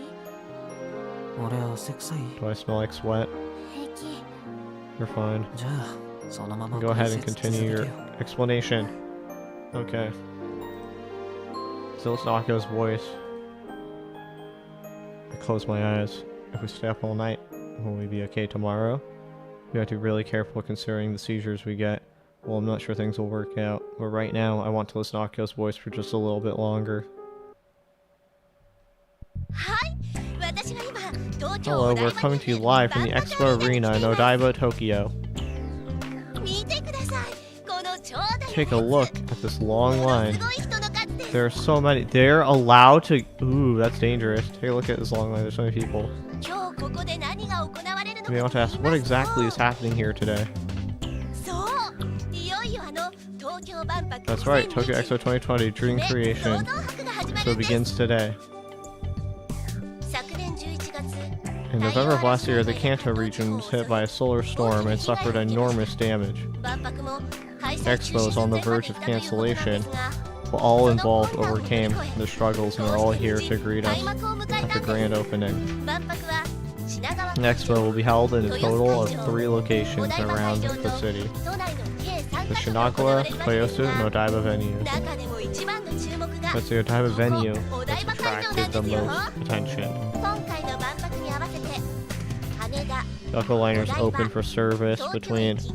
俺汗臭い Do I smell like sweat? 平気 You're fine. じゃあそのまま Go ahead 解 and 説続 continue け your よ explanation. Okay. Still it's Akio's voice. I close my eyes. If we stay up all night, will we be okay tomorrow? We have to be really careful considering the seizures we get. Well, I'm not sure things will work out, but right now I want to listen to Akio's voice for just a little bit longer. はい私は今東京 Hello, お台 we're 場 coming に to you live from the Expo Arena in Odaiba, Tokyo. 見てくださいこの長蛇の Take a look at this long もの line. すごい人の数です There are so many. They're allowed to. Ooh, that's dangerous. Take a look at this long line. There's so many people. 今日ここで何が行われるの We か want to ask, what exactly is happening here today? そういよいよ東京万博 That's right, Tokyo Expo 2020 Dream 創 Creation. 造博が始ま So る it んです begins today. 昨年11月 In November of last year, the Kanto region was hit by a solar storm and suffered enormous damage. 万博も開 The 催 expo is on the verge of cancellation, but all involved overcame the struggles and are all here to greet us at the grand opening. 万博は品川 The expo will be held in a total of 3 locations around the city. 都内の計3 The カ所で行 Shinagawa, われるわけです Toyosu, and が Odaiba venues. 中でも一番の注目が That's the Odaiba venue お台 that's 場会場なん attracted で the すよ most attention. 今回の万博に合わせて羽田 The Echo Liner's open for service 東京 between 駅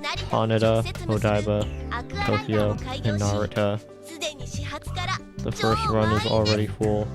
成田 Haneda, 直接結ぶ Odaiba, アクアライナー Tokyo, も開業 and し Narita. すでに始発から The first run is already full.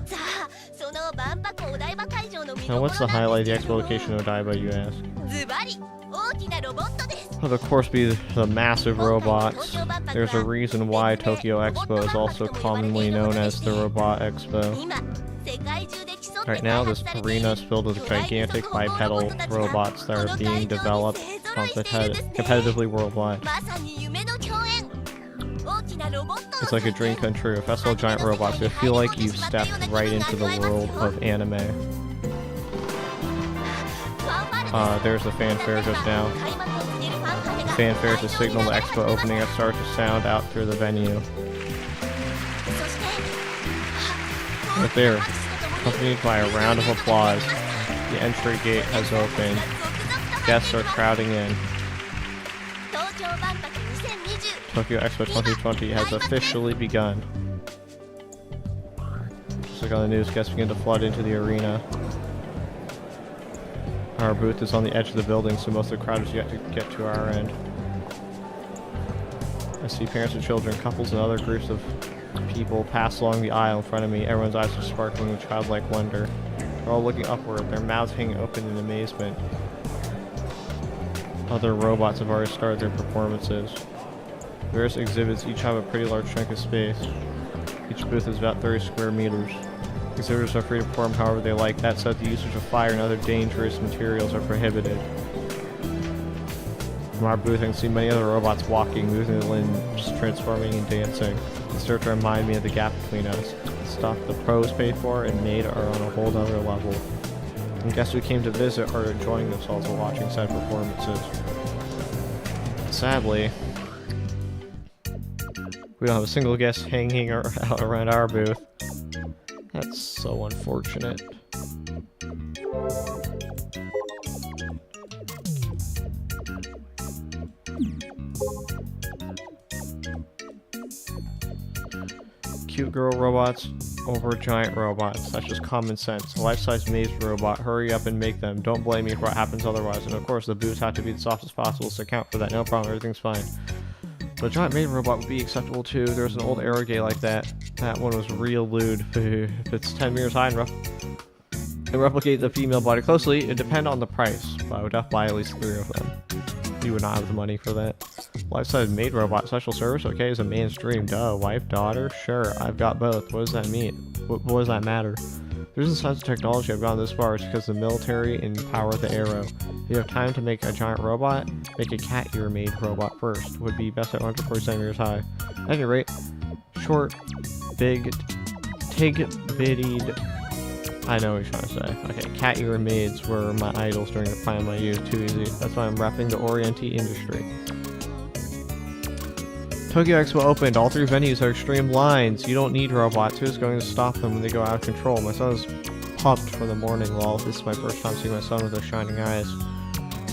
さあその万博お台場会場の見 Now, どころ what's the なん highlight で of す the け expo れども location in Odaiba, you ask? ズバリ大きなロボットです Well, of course, be the massive robots. There's a reason why Tokyo Expo is also commonly known as the Robot Expo. 今世界中で競って Right 開 now, 発 this されてい arena る is filled with 巨大二 gigantic 足歩行 bipedal ロボットたちが robots that こ are の being 会場に developed 勢ぞろいしているんですね competitively worldwide. まさに夢の共演大きなロボットの It's like a dream come true. A festival of giant robots. You feel like you've stepped right into the world of anime. There's the fanfare just now. Fanfare is a signal the expo opening has started to sound out through the venue. Right there, accompanied by a round of applause, the entry gate has opened. Guests are crowding in. Tokyo Expo 2020 has officially begun. Just like on the news, guests begin to flood into the arena. Our booth is on the edge of the building, so most of the crowd is yet to get to our end. I see parents and children, couples, and other groups of people pass along the aisle in front of me. Everyone's eyes are sparkling with childlike wonder. They're all looking upward, their mouths hanging open in amazement. Other robots have already started their performances. Various exhibits each have a pretty large chunk of space. Each booth is about 30 square meters. Exhibitors are free to perform however they like. That said, the usage of fire and other dangerous materials are prohibited. From our booth, I can see many other robots walking, moving their limbs, transforming and dancing. They start to remind me of the gap between us. The stuff the pros paid for and made are on a whole other level. And guests who came to visit are enjoying themselves while watching said performances. Sadly, We don't have a single guest hanging out around our booth. That's so unfortunate. Cute girl robots over giant robots. That's just common sense. A life-size maze robot. Hurry up and make them. Don't blame me for what happens otherwise. And of course, the booths have to be the softest possible to account for that. No problem. Everything's fine. But a giant maze robot would be acceptable too. There's an old Aerogay like that. That one was real lewd. If it's 10 meters high and replicate the female body closely, it'd depend on the price. But I would have to buy at least 3 of them. You would not have the money for that. Life-size maid robot, special service, okay, is a man's dream. Duh, wife, daughter, sure, I've got both. What does that mean? What does that matter? The reason science and technology have gone this far is because the military empower the arrow. If you have time to make a giant robot, make a cat ear made robot first. Would be best at 140 centimeters high. At any rate, short, big, tig-bittied. I know what you're trying to say. Okay, cat ear maids were my idols during the prime of my youth. Too easy. That's why I'm repping the Oriente industry. Tokyo Expo opened. All 3 venues are extreme lines. You don't need robots. Who's going to stop them when they go out of control? My son is pumped for the morning, lol. This is my first time seeing my son with those shining eyes.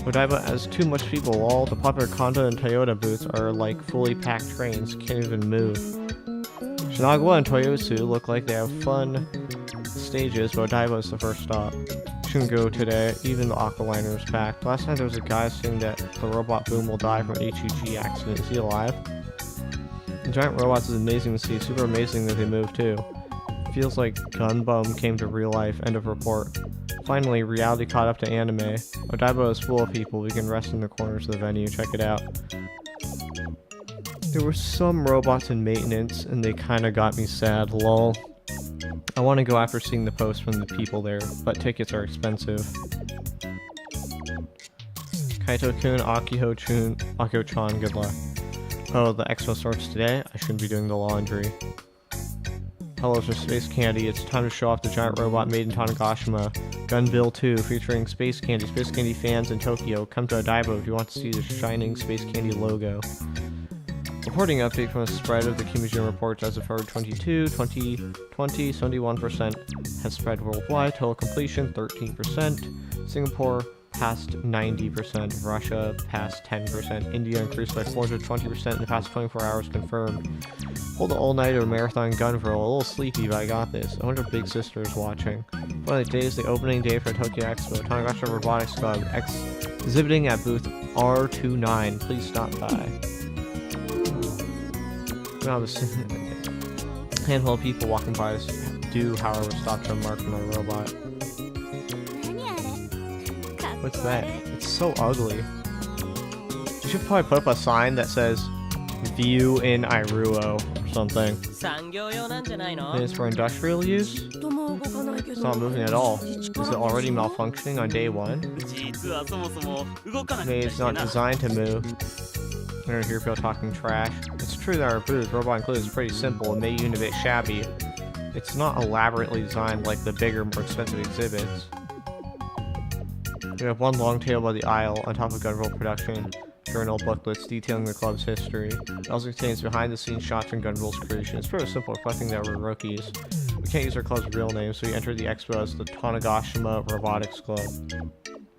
Odaiba has too much people, lol. The popular Honda and Toyota booths are like fully packed trains. Can't even move. Shinagawa and Toyosu look like they have fun stages, but Odaiba is the first stop. Shouldn't go today. Even the Aqualiner is packed. Last time there was a guy saying that the robot boom will die from an HEG accident. Is he alive? The giant robots is amazing to see. Super amazing that they move too. Feels like Gunbum came to real life. End of report. Finally, reality caught up to anime. Odaiba is full of people. We can rest in the corners of the venue. Check it out. There were some robots in maintenance, and they kinda got me sad, lol. I want to go after seeing the posts from the people there, but tickets are expensive. Kaito-kun, Akio-chan, good luck. Oh, the expo starts today? I shouldn't be doing the laundry. Hello, it's Space Candy. It's time to show off the giant robot made in Tanegashima. Gunbill 2, featuring Space Candy. Space Candy fans in Tokyo, come to Odaiba if you want to see the shining Space Candy logo. Reporting update from a spread of the Kimijin reports as of February 22, 2020, 71% has spread worldwide, total completion 13%, Singapore past 90%, Russia past 10%, India increased by 420% in the past 24 hours confirmed. Pulled the all-nighter marathon Gunville, a little sleepy but I got this. I wonder if Big Sister is watching. One of the days, the opening day for Tokyo Expo, Tanegashima Robotics Club, exhibiting at booth R29, please stop by. Now this handful of people walking by us do, however, stop to remark on my robot. What's that? It's so ugly. You should probably put up a sign that says "View in Iruo" or something. It's for industrial use? It's not moving at all. Is it already malfunctioning on day 1? Maybe it's not designed to move. I don't hear people talking trash. It's true that our booth, Robot Included, is pretty simple and may even a bit shabby. It's not elaborately designed like the bigger, more expensive exhibits. We have one long table by the aisle on top of Gunville production journal booklets detailing the club's history. It also contains behind-the-scenes shots from Gunville's creation. It's pretty simple, reflecting that we're rookies. We can't use our club's real name, so we entered the expo as the Tanegashima Robotics Club.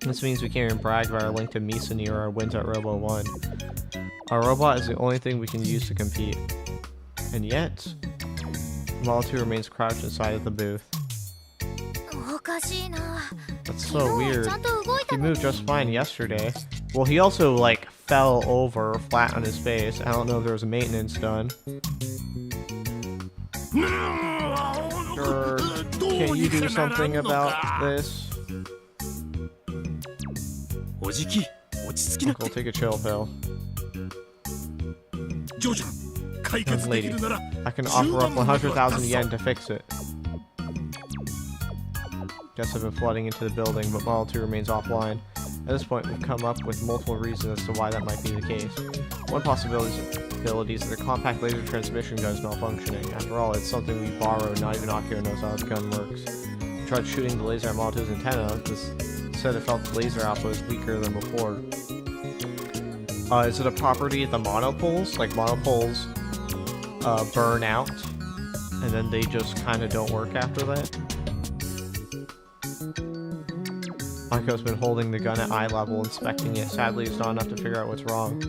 This means we can't even brag about our link to Misani or our wins at Robo 1. Our robot is the only thing we can use to compete. And yet, Model 2 remains crouched inside of the booth. That's so weird. He moved just fine yesterday. Well, he also, like, fell over flat on his face. I don't know if there was maintenance done. Sure. Can you do something about this? Uncle, take a chill pill. Young lady, I can offer up 100,000 yen to fix it. Guests have been flooding into the building, but Model 2 remains offline. At this point, we've come up with multiple reasons as to why that might be the case. One possibility is that the compact laser transmission gun is malfunctioning. After all, it's something we borrowed, not even Akio knows how the gun works. We tried shooting the laser at Model 2's antenna, but said it felt the laser output was weaker than before. Is it a property of the monopoles? Like monopoles burn out, and then they just kind of don't work after that. Akio's been holding the gun at eye level, inspecting it. Sadly, it's not enough to figure out what's wrong.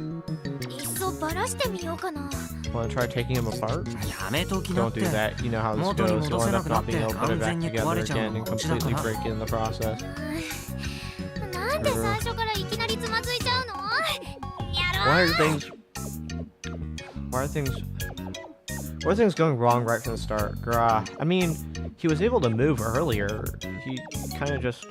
いっそバラしてみようかな。 Want to try taking him apart? やめときなっ Don't て do that. You know how this 元に goes. 戻 You'll せ end な up くなっ not て being able to put it 完 back 全に together 壊れちゃう again の and がオチだか completely ら break it in the process. なんで最初からいきなりつまずいちゃうの？やろ Why う。 are things... Why are things... Why are things going wrong right from the start? Grah. I mean, he was able to move earlier. He kind of just...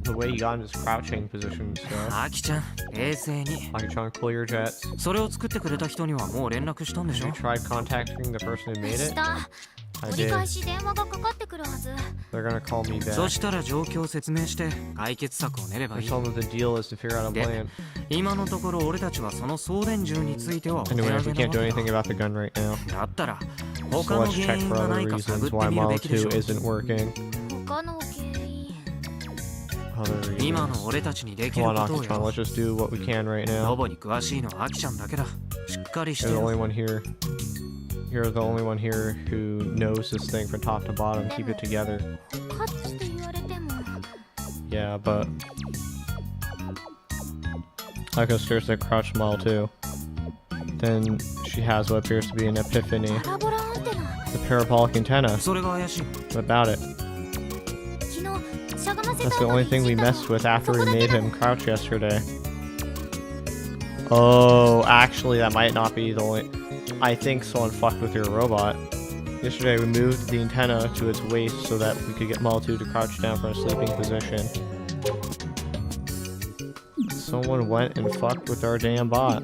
The way he got in his crouching position and stuff. アキちゃん冷静に Like trying to clear jets. それを作ってくれた人にはもう連絡したんでし Have ょ you tried contacting the person who made し it? た。 I 折り did. 返し電話がかかってくるはず。 They're gonna call me そ back. したら状況を説明して解決策を練れば I いい told them the deal is to figure out a で plan. 今のところ俺たちはその送電銃についてはお手 Anyways, 上 we げ can't な do わ anything けだ about the gun right now. だったら So 他の let's 原 check 因 for がな other いか探 reasons って why みるべ Model きでし 2 ょ isn't working. 他の原因。 Other 今 reasons. の俺たちにできる Come こ on, とを Akichan, やろ let's just do what we can right ロ now. ボに詳しいのはアキちゃんだけだしっかりして You're the よ only one here. You're the only one here who knows this thing from top to bottom. Keep it together. かって言われても。 Yeah, but... Akio stares at Crouch Model 2. Then she has what appears to be an epiphany. パラボラアンテナ。 The parabolic antenna. それが怪しい What about it? 昨日しゃがませた That's the 後 only に thing い we じったの messed with after we そこだけ made だ him crouch yesterday. Oh, actually, that might not be the only... I think someone fucked with your robot. Yesterday, we moved the antenna to its waist so that we could get Model 2 to crouch down from a sleeping position. Someone went and fucked with our damn bot.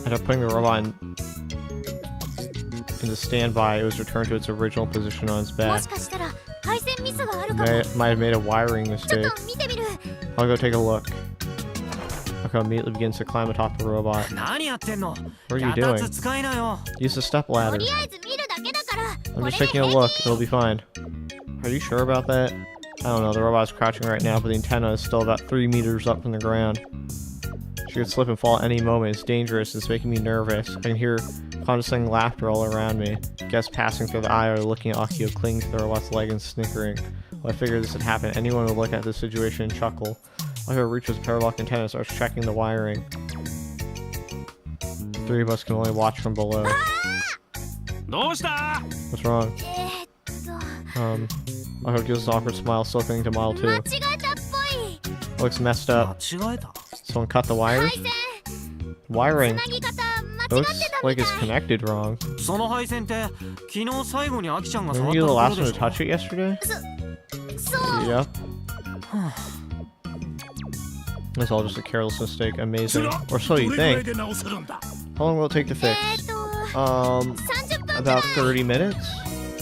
Ended up putting the robot into standby. It was returned to its original position on its も back. しかしたら配線ミスがあるかも。 Might have made a wiring ちょっ mistake. と見てみる。 I'll go take a look. Akio immediately begins to climb atop the robot. 何やってんの What are you 脚 doing? 立使いなよ Use the step と ladder. りあえず見るだけだから。 I'm これ just で taking a 平 look. 気。 It'll be fine. Are you sure about that? I don't know. The robot's crouching right now, but the antenna is still about 3 meters up from the ground. She could slip and fall at any moment. It's dangerous. It's making me nervous. I can hear condescending laughter all around me. Guests passing through the aisle are looking at Akio clinging to the robot's leg and snickering. Well, I figured this had happened. Anyone would look at this situation and chuckle. Akio reaches the parabolic antenna and starts checking the wiring. The 3 of us can only watch from below. どうした What's wrong? と Akio gives an awkward smile, still clinging to Model 間違 2. えたっぽい。 Looks messed 間 up. 違えた Someone cut the 配 wires? 線 Wiring. つなぎ方間違 Looks ってたみ like た it's い。 connected wrong. その配線って昨日最後にアキちゃんが触 Were った you と the ころ last で one し to ょ touch it yesterday? そう Yep. It's all just a careless mistake. Amazing. Or so you think. How long will it take to fix? 30分くら About い。 30 minutes?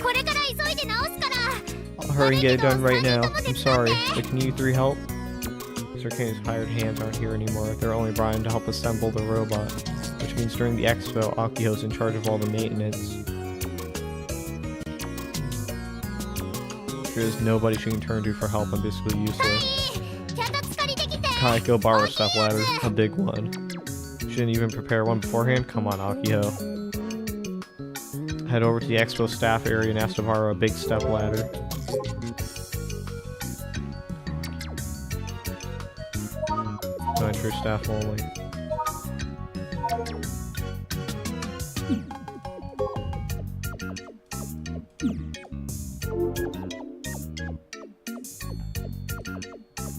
これから急いで直すから。 I'll hurry and get it done right now. I'm sorry, but can you 3 help? Sir Kane's hired hands aren't here anymore. They're only brought in to help assemble the robot. Which means during the expo, Akio's in charge of all the maintenance. There's nobody she can turn to for help. I'm basically useless. 脚立借りてきて。 Kai, go borrow a step ladder. A big one. She didn't even prepare one beforehand? Come on, Akio. Head over to the expo staff area and ask to borrow a big step ladder. No entry staff only.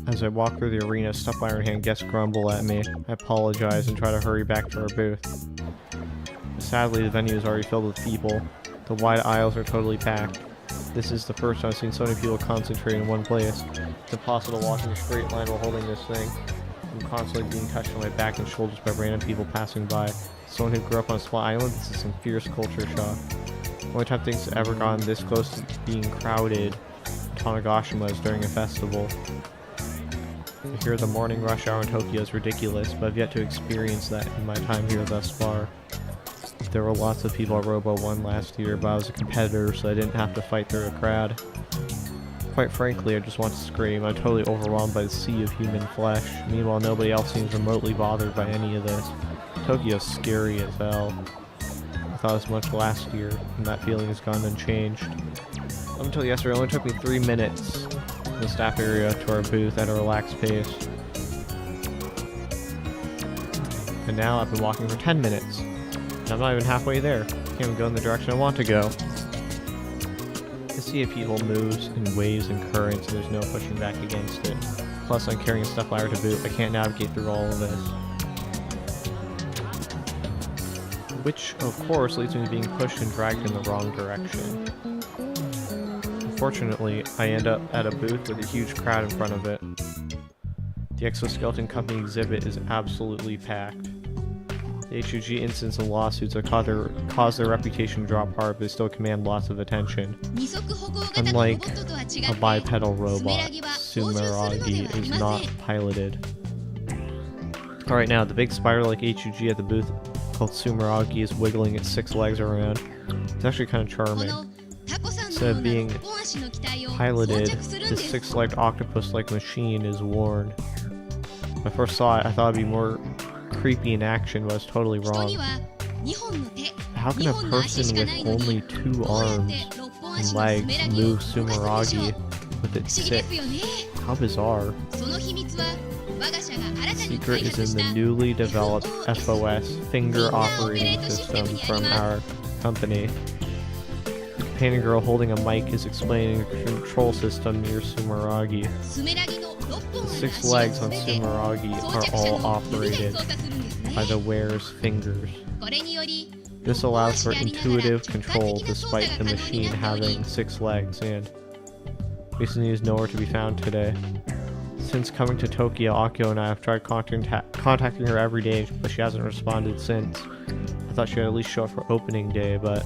As I walk through the arena, step ladder in hand, guests grumble at me. I apologize and try to hurry back to our booth. Sadly, the venue is already filled with people. The wide aisles are totally packed. This is the first time I've seen so many people concentrate in one place. It's impossible to walk in a straight line while holding this thing. I'm constantly being touched on my back and shoulders by random people passing by. Someone who grew up on a small island, this is some fierce culture shock. The only time things have ever gotten this close to being crowded in Tanegashima is during a festival. I hear the morning rush hour in Tokyo is ridiculous, but I've yet to experience that in my time here thus far. There were lots of people at Robo 1 last year, but I was a competitor, so I didn't have to fight through a crowd. Quite frankly, I just want to scream. I'm totally overwhelmed by the sea of human flesh. Meanwhile, nobody else seems remotely bothered by any of this. Tokyo's scary as hell. I thought as much last year, and that feeling has gone unchanged. Up until yesterday, it only took me 3 minutes from the staff area to our booth at a relaxed pace. And now I've been walking for 10 minutes. And I'm not even halfway there. I can't even go in the direction I want to go. The sea of people moves in waves and currents, and there's no pushing back against it. Plus, I'm carrying a stuff ladder to boot. I can't navigate through all of this. Which, of course, leads me to being pushed and dragged in the wrong direction. Unfortunately, I end up at a booth with a huge crowd in front of it. The Exoskeleton Company exhibit is absolutely packed. The HUG incidents and lawsuits have caused their reputation to drop hard, but they still command lots of attention. Unlike a bipedal robot, Sumeragi is not piloted. Alright, now, the big spider-like HUG at the booth called Sumeragi is wiggling its 6 legs around. It's actually kind of charming. Instead of being piloted, this 6-legged octopus-like machine is worn. When I first saw it, I thought it'd be more creepy in action, but I was totally wrong. How can a person with only 2 arms and legs move Sumeragi with its 6? How bizarre. The secret is in the newly developed FOS, finger operating system, from our company. The companion girl holding a mic is explaining the control system near Sumeragi. The 6 legs on Sumeragi are all operated by the wearer's fingers. This allows for intuitive control despite the machine having 6 legs, and recently is nowhere to be found today. Since coming to Tokyo, Akio and I have tried contacting her every day, but she hasn't responded since. I thought she'd at least show up for opening day, but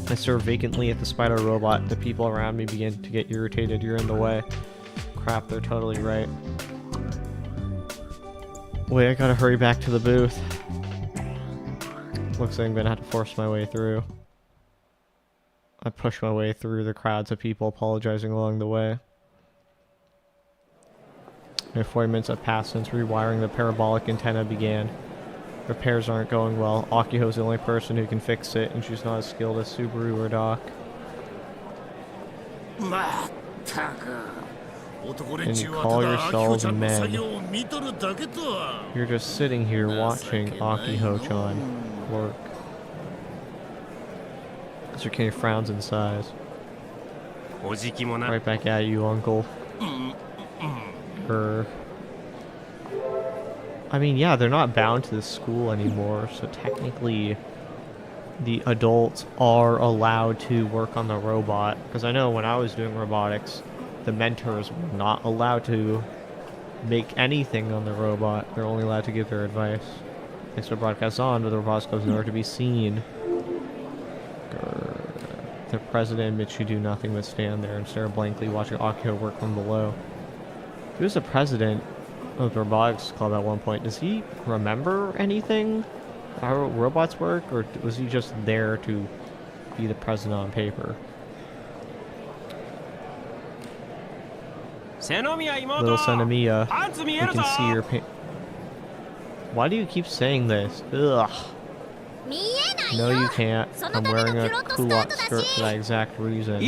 I stare vacantly at the spider robot. The people around me begin to get irritated. You're in the way. Crap, they're totally right. Wait, I gotta hurry back to the booth. Looks like I'm gonna have to force my way through. I push my way through the crowds of people apologizing along the way. 40 minutes have passed since rewiring the parabolic antenna began. Repairs aren't going well. Akiho's the only person who can fix it, and she's not as skilled as Subaru or Doc. And you call yourselves men. You're just sitting here watching Akiho-chan work. Mr. Kenny frowns in sighs. Right back at you, uncle. I mean, yeah, they're not bound to this school anymore, so technically the adults are allowed to work on the robot. Because I know when I was doing robotics, the mentors were not allowed to make anything on the robot. They're only allowed to give their advice. Thanks for broadcast on, but the robot's goes nowhere to be seen. The president admits you do nothing but stand there and stare blankly, watching Akio work from below. He was the president of the robotics club at one point. Does he remember anything? How robots work? Or was he just there to be the president on paper? Little Senomiya, you can see your pain. Why do you keep saying this? Ugh. No, you can't. I'm wearing a culotte skirt for that exact reason.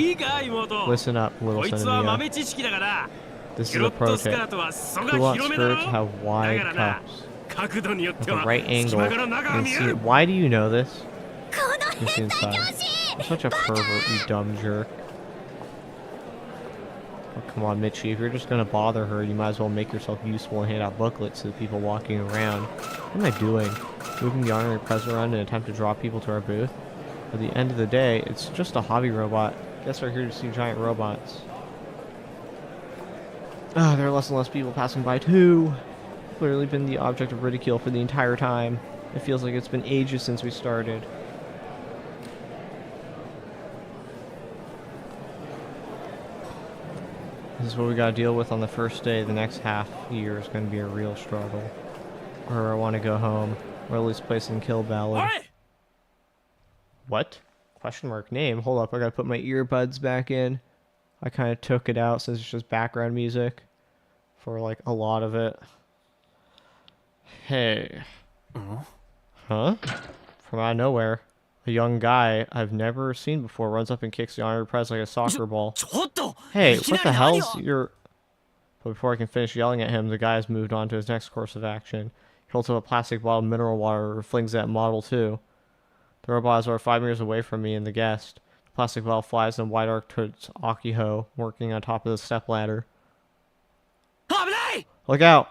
Listen up, little Senomiya. This is a pro tip. Culotte skirts have wide cuffs. At the right angle, you can see it. Why do you know this? You see inside. You're such a pervert, you dumb jerk. Oh, come on, Michi. If you're just gonna bother her, you might as well make yourself useful and hand out booklets to the people walking around. What am I doing? Moving the honorary president around in an attempt to draw people to our booth? At the end of the day, it's just a hobby robot. Guess we're here to see giant robots. There are less and less people passing by too. Clearly been the object of ridicule for the entire time. It feels like it's been ages since we started. This is what we gotta deal with on the first day. The next half year is gonna be a real struggle. Or I wanna go home. Or at least play some Kill Ballad. What? Question mark name? Hold up, I gotta put my earbuds back in. I kind of took it out since it's just background music for like a lot of it. Hey. Huh? From out of nowhere, a young guy I've never seen before runs up and kicks the honorary prize like a soccer ball. Hey, what the hell's your... But before I can finish yelling at him, the guy has moved on to his next course of action. He holds up a plastic bottle of mineral water and flings it at Model 2. The robot is over 5 meters away from me and the guest. The plastic bottle flies in wide arc towards Akiho, working on top of the stepladder. Look out!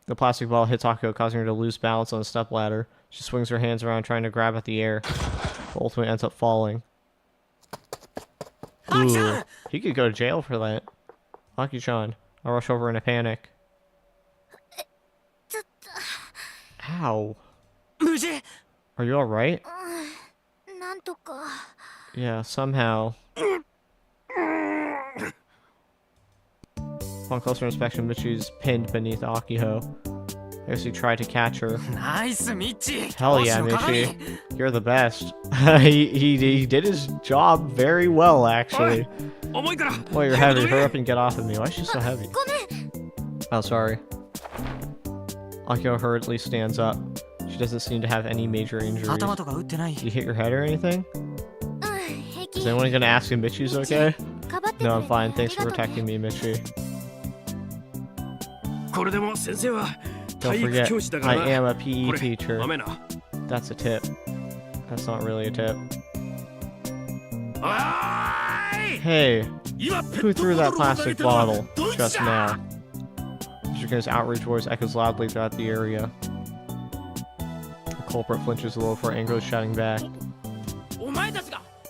The plastic ball hits Akiho, causing her to lose balance on the stepladder. She swings her hands around, trying to grab at the air, but ultimately ends up falling. Ooh, he could go to jail for that. Aki-chan, I rush over in a panic. Ow. Are you alright? Yeah, somehow. Upon closer inspection, Michi's pinned beneath Akiho. I guess he tried to catch her. Hell yeah, Michi. You're the best. he did his job very well, actually. Well, you're heavy. Hurry up and get off of me. Why is she so heavy? Oh, sorry. Akiho hurriedly stands up. She doesn't seem to have any major injuries. Did you hit your head or anything? Is anyone gonna ask if Michi's okay? No, I'm fine. Thanks for protecting me, Michi. Don't forget, I am a PE teacher. That's a tip. That's not really a tip. Hey! Who threw that plastic bottle just now? Mr. outraged voice echoes loudly throughout the area. The culprit flinches a little before angrily shouting back.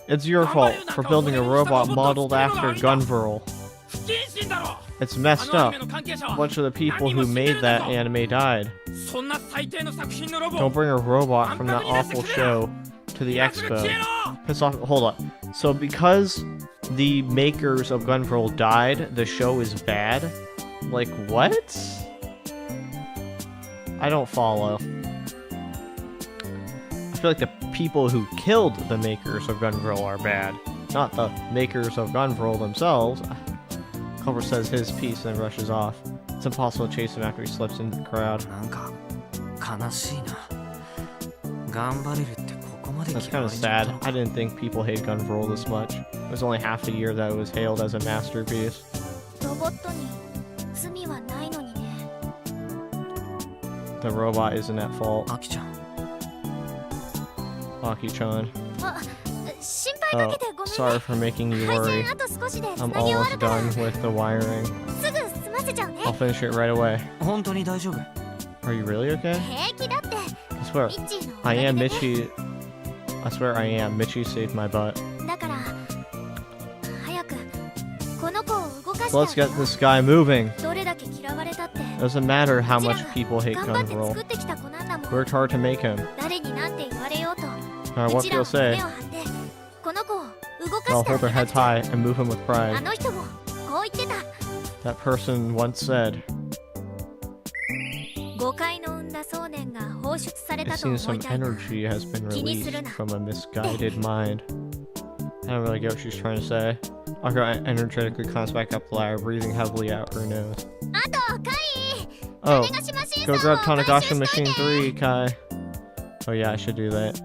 It's your fault for building a robot modeled after Gunvirl. It's messed up. A bunch of the people who made that anime died. Don't bring a robot from that awful show to the expo. Piss off. Hold up. So because the makers of Gunvirl died, the show is bad? Like, what? I don't follow. I feel like the people who killed the makers of Gunvirl are bad, not the makers of Gunvirl themselves. Culver says his piece and rushes off. It's impossible to chase him after he slips into the crowd. That's kind of sad. I didn't think people hate Gunvirl this much. It was only half a year that it was hailed as a masterpiece. The robot isn't at fault. Aki-chan. Oh, sorry for making you worry. I'm almost done with the wiring. I'll finish it right away. Are you really okay? I swear, I am Michi. I swear I am. Michi saved my butt. So let's get this guy moving. Doesn't matter how much people hate Gunvirl. Worked hard to make him. What people say. I'll hold their heads high and move him with pride. That person once said. It seems some energy has been released from a misguided mind. I don't really get what she's trying to say. Akira energetically climbs back up the ladder, breathing heavily out her nose. Oh, go grab Tanagashi Machine 3, Kai. Oh yeah, I should do that.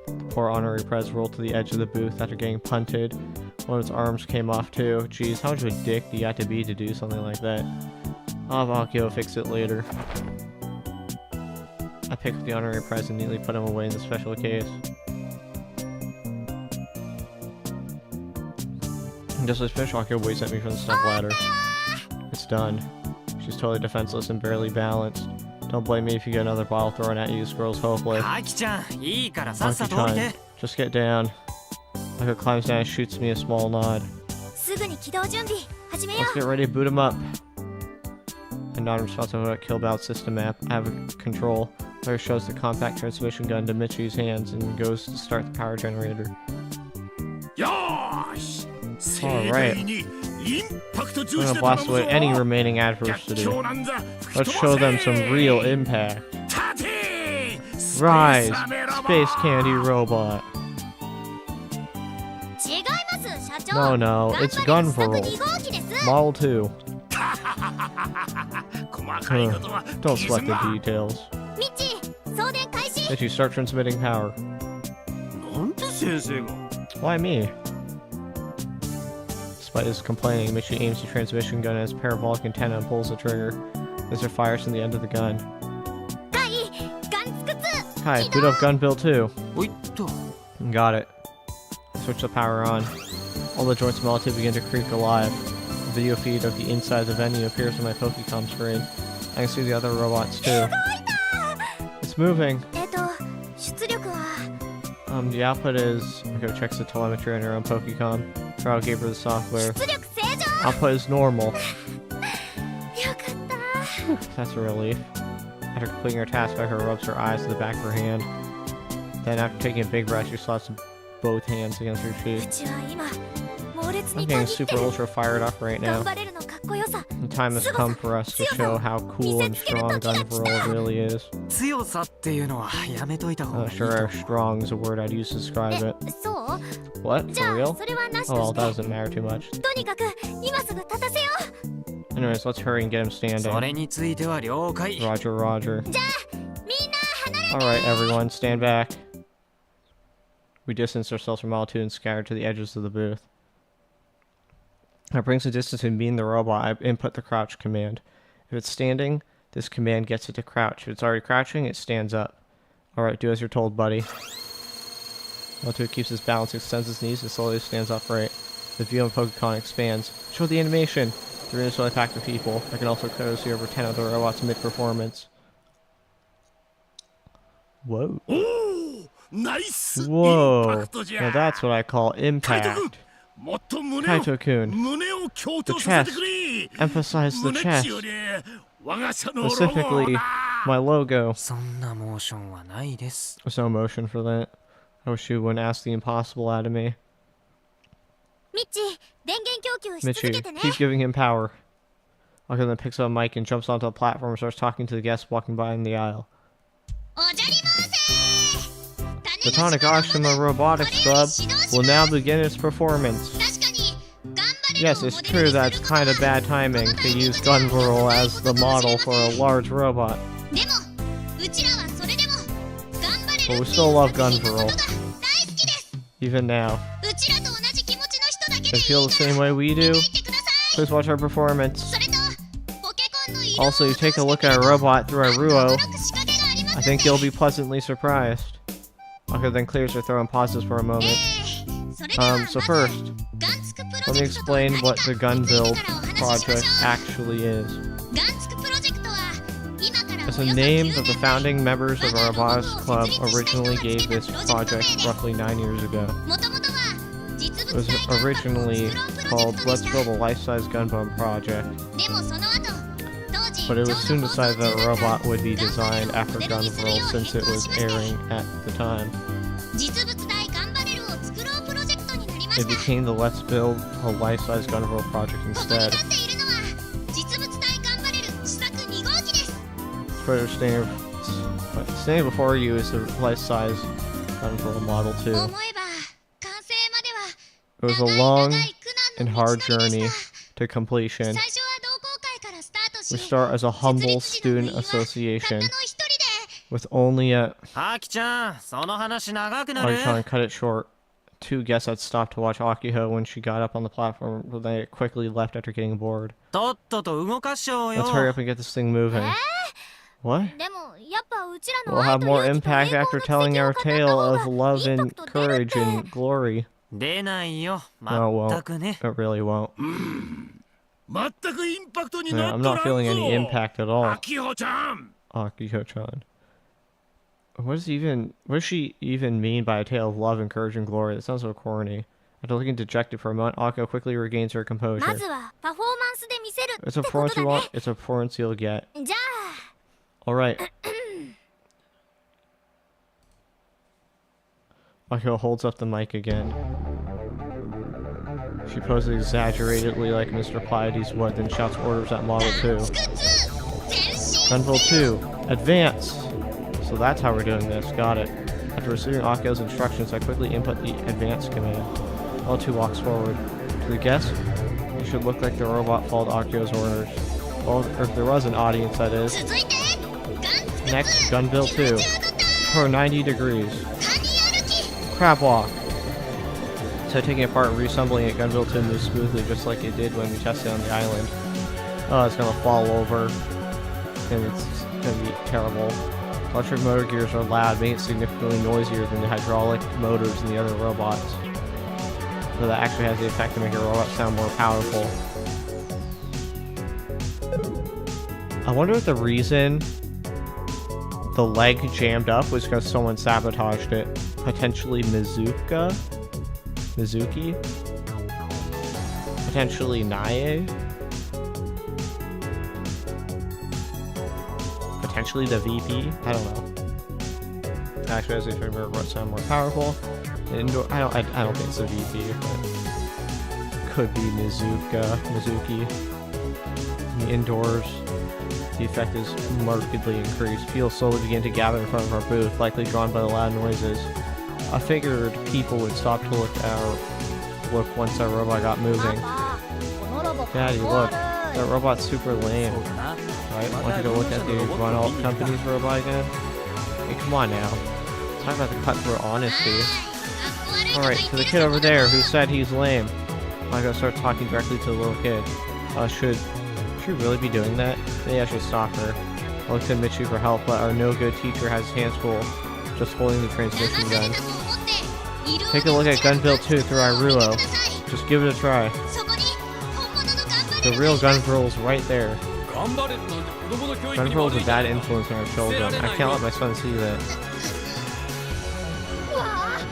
The poor honorary prize rolled to the edge of the booth after getting punted. One of its arms came off too. Jeez, how much of a dick do you have to be to do something like that? I'll have Akio fix it later. I picked up the honorary prize and neatly put him away in the special case. And just as fish, Akio waits at me from the step ladder. It's done. She's totally defenseless and barely balanced. Don't blame me if you get another bottle thrown at you. This girl's hopeless. Aki-chan, just get down. Akio climbs down and shoots me a small nod. Let's get ready to boot him up. I'm not responsible for that kill-bout system map. I have control. There shows the compact transmission gun to Michi's hands and goes to start the power generator. Alright. I'm gonna blast away any remaining adversity. Let's show them some real impact. Rise, Space Candy Robot. No, no, it's Gunvorl. Model 2. Don't sweat the details. ミッチー送電開始 Did you start transmitting power? なんで先生が Why me? Despite his complaining, Michi aims the transmission gun at his parabolic antenna and pulls the trigger. Mr. fires from the end of the gun. カイガンつくつ Hi, boot up gun bill 2. おいっと Got it. Switch the power on. All the joints melted begin to creak alive. A video feed of the inside of the venue appears on my Pokecom screen. I can see the other robots too. It's moving. 出力は The output is... Okay, checks the telemetry on her own Pokecom. Crowd gave her the software. 出力正常 Output is normal. よかった That's a relief. After completing her task, Becker rubs her eyes to the back of her hand. Then after taking a big breath, she slaps both hands against her う cheek. ちは今猛烈 I'm に getting 限って super ultra fired up right 頑 now. 張れるのかっこよさ The time has come for us to show how cool and strong Gunvorl really is. 強さっていうのはやめといた方 I'm がいい not と sure 思 how strong is a word I'd use to describe え it. そう What? じ For ゃあ real? それはなし Oh, と well, して that doesn't matter too much. とにかく今すぐ立たせよ Anyways, let's hurry and get him そ standing. れについては了解 Roger, Roger. じゃあみんな離れ Alright, everyone, stand back. We distance ourselves from Model 2 and scattered to the edges of the booth. That brings the distance between me and the robot. I input the crouch command. If it's standing, this command gets it to crouch. If it's already crouching, it stands up. Alright, do as you're told, buddy. Model 2 keeps his balance, extends his knees, and slowly stands upright. The view on Pokemon expands. Show the animation! The room is slowly packed with people. I can also clearly see over 10 other robots mid-performance. Whoa. おおナイスインパ Whoa. クトじ Now ゃ that's what I call カイト impact. 君もっと胸を Kaito-kun, 胸を強調させてくれ emphasize the 胸っち chest. より我が社のロゴ Specifically, だ my logo. そんなモーションはないです There's no emotion for that. I wish you wouldn't ask the impossible out of me. ミッチー電源供給し続 Michi, けてね keep giving him power. Okay, then picks up a mic and jumps onto the platform and starts talking to the guests walking by in the aisle. おじゃりまーせ The Tanegashima Robotics Club will now begin its performance. 確かに頑張れる Yes, it's true that it's kind of bad timing to use Gunvorl as the model for a large robot. でもうちらはそれでも頑張れるって But い we う still love 作品のこと Gunvorl, が大好きです even now. うちらと同じ気持ちの人だけ If で you い feel い the から same way we 見 do, ていてください please watch our performance. それとポケコンの移動を Also, you take a look at our robot through our Ruo. 驚く仕掛けがあります I think you'll be pleasantly surprised. Okay, then clears her throw and pauses for a moment. それではま So ず first, ガンツクプロ let ジ me ェクトとは explain 何 what か the に gun ついて build からお話ししま project しょう actually is. ガンツクプロジェクトは今から It's お the よそ names 9 of the 年前 founding members of our Robotics Club 設立した人 originally が gave つけ this たプロジェクト名 project です roughly 9 years ago. もともとは実 It 物 was 大艦爆を originally 作ろうプロジェ called クトで Let's した Build a Life-Size Gun Bomb Project, でもその後当時 but it ちょ was う soon ど放送 decided that 中 a だった robot would be ガンバレ designed ルを after モデルにするよ Gunvorl う since it 変更 was しまして airing at the time. 実物大ガンバレルを作ろうプロジェクトになりまし It た became the Let's Build a Life-Size Gunvorl project ここに instead. 立っているのは実物大ガンバレル試作2号機です Further standing before you is the life-size Gunvorl Model 2. 思えば完成までは It was 長 a い long 長い苦 and 難の hard 道のりで journey した to completion. 最初は同好会からスタートし We start as a 設 humble 立時の部員 student はたったの association 一人で with only a... アキちゃんその話長くな Oh, る you're trying to cut it short. Two guests had stopped to watch Akiho when she got up on the platform, but they quickly left after getting bored. とっとと動かしちゃおうよ Let's hurry up and get this thing moving. What? でもやっぱうちらの We'll 愛 have と more 勇気と impact 栄光 after の奇 telling 跡を our 語った tale 方 of が love インパ and クト出るっ courage て and glory. 出ないよ No, it 全 won't. くね It really won't. 全くインパクトに Yeah, なっ I'm と not らん feeling ぞ any impact at all. 秋穂ちゃん Akiko-chan. What does she even mean by a tale of love and courage and glory? That sounds so corny. After looking dejected for a moment, Akiko quickly regains her ま composure. ずはパフォーマンスで見せるっ It's て a こと performance だ you ね want. It's a performance you'll get. じゃ Alright. Akiko holds up the mic again. She poses exaggeratedly like Mr. Pleiades would, then shouts orders at Model 2. あつくつ前進 Gunvorl 2, advance! So that's how we're doing this, got it. After receiving Akiko's instructions, I quickly input the advance command. L2 walks forward. To the guest, it should look like the robot followed Akio's orders. Well, or if there was an audience, that is. Next, Gunville 2. For 90 degrees. Crab walk. So taking it apart and reassembling it, Gunville 2 moves smoothly just like it did when we tested it on the island. Oh, it's gonna fall over. And it's gonna be terrible. Electric motor gears are loud, making it significantly noisier than the hydraulic motors in the other robots. So that actually has the effect to make a robot sound more powerful. I wonder if the reason the leg jammed up was because someone sabotaged it. Potentially Mizuki? Potentially Nae? Potentially the VP? I don't know. Actually, as if I remember what sound more powerful. Indoor, I don't think it's the VP, but could be Mizuki. In the indoors, the effect is markedly increased. People slowly begin to gather in front of our booth, likely drawn by the loud noises. I figured people would stop to look once our robot got moving. Daddy, look, that robot's super lame. Right? Want to go look at the Ronald Company's robot again? Hey, come on now. Talk about the cutthroat honesty. Alright, to the kid over there who said he's lame. I gotta start talking directly to the little kid. Should she really be doing that? Maybe I should stop her. I look to Michi for help, but our no-good teacher has his hands full, just holding the transmission gun. Take a look at Gunville 2 through Iruo. Just give it a try. The real Gunville's right there. Gunville's a bad influence on our children. I can't let my son see that.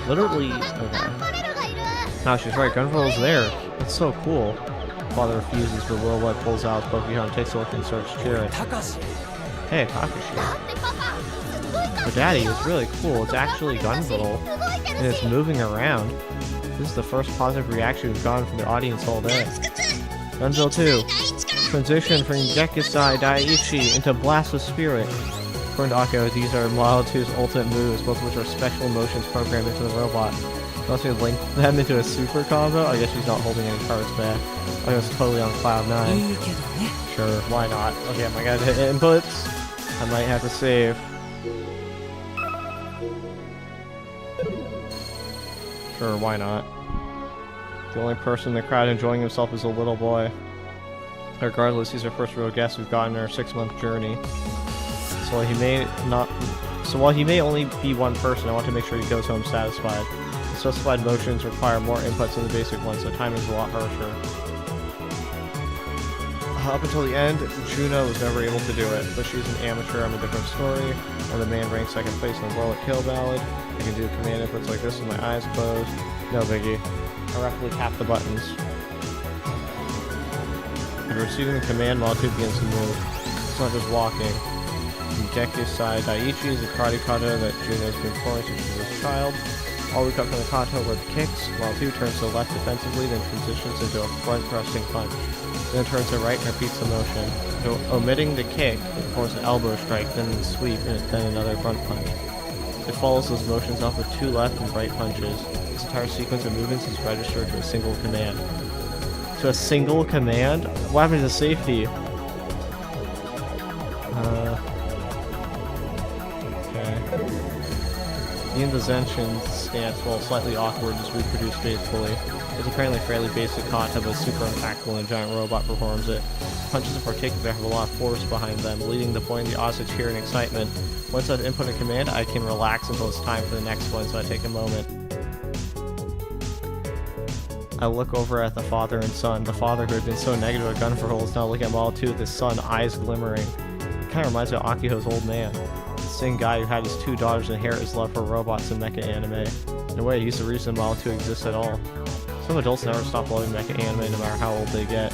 Literally, okay. No, she's right. Gunville's there. It's so cool. Father refuses, but Robot pulls out his Pokemon, takes a look, and starts cheering. Hey, Takashi. But Daddy, it's really cool. It's actually Gunville, and it's moving around. This is the first positive reaction we've gotten from the audience all day. Gunville 2. Transition from Gekusai Daiichi into Blast of Spirit. According to Akio, these are Model 2's ultimate moves, both of which are special motions programmed into the robot. Unless we link them into a super combo, I guess she's not holding any cards back. I guess totally on cloud 9. Sure, why not? Okay, I gotta hit inputs. I might have to save. Sure, why not? The only person in the crowd enjoying himself is a little boy. Regardless, he's our first real guest we've gotten in our 6-month journey. So while he may only be one person, I want to make sure he goes home satisfied. The specified motions require more inputs than the basic ones, so timing is a lot harsher. Up until the end, Juno was never able to do it, but she's an amateur on a different story, and the man ranked second place in the world at Kill Ballad. I can do command inputs like this with my eyes closed. No biggie. I rapidly tap the buttons. After receiving the command, Model 2 begins to move. It's not just walking. Gekusai Daiichi is a karate kata that Juno's been pouring since she was a child. All we cut from the kata were the kicks. Model 2 turns to the left defensively, then transitions into a front thrusting punch. Then turns to the right and repeats the motion. So, omitting the kick, it performs an elbow strike, then a sweep, and then another front punch. It follows those motions up with 2 left and right punches. This entire sequence of movements is registered to a single command. To a single command? What happened to safety? Ian the Zenshin's stance, while slightly awkward, is reproduced faithfully. It's apparently fairly basic kata, but super impactful when a giant robot performs it. Punches in particular have a lot of force behind them, leading to pointing the odds of cheer and excitement. Once I've input a command, I can relax until it's time for the next one, so I take a moment. I look over at the father and son. The father, who had been so negative at Gunville, is now looking at Model 2 with his son, eyes glimmering. It kind of reminds me of Akio's old man. Same guy who had his 2 daughters inherit his love for robots and mecha anime. In a way, he's the reason Model 2 exists at all. Some adults never stop loving mecha anime no matter how old they get.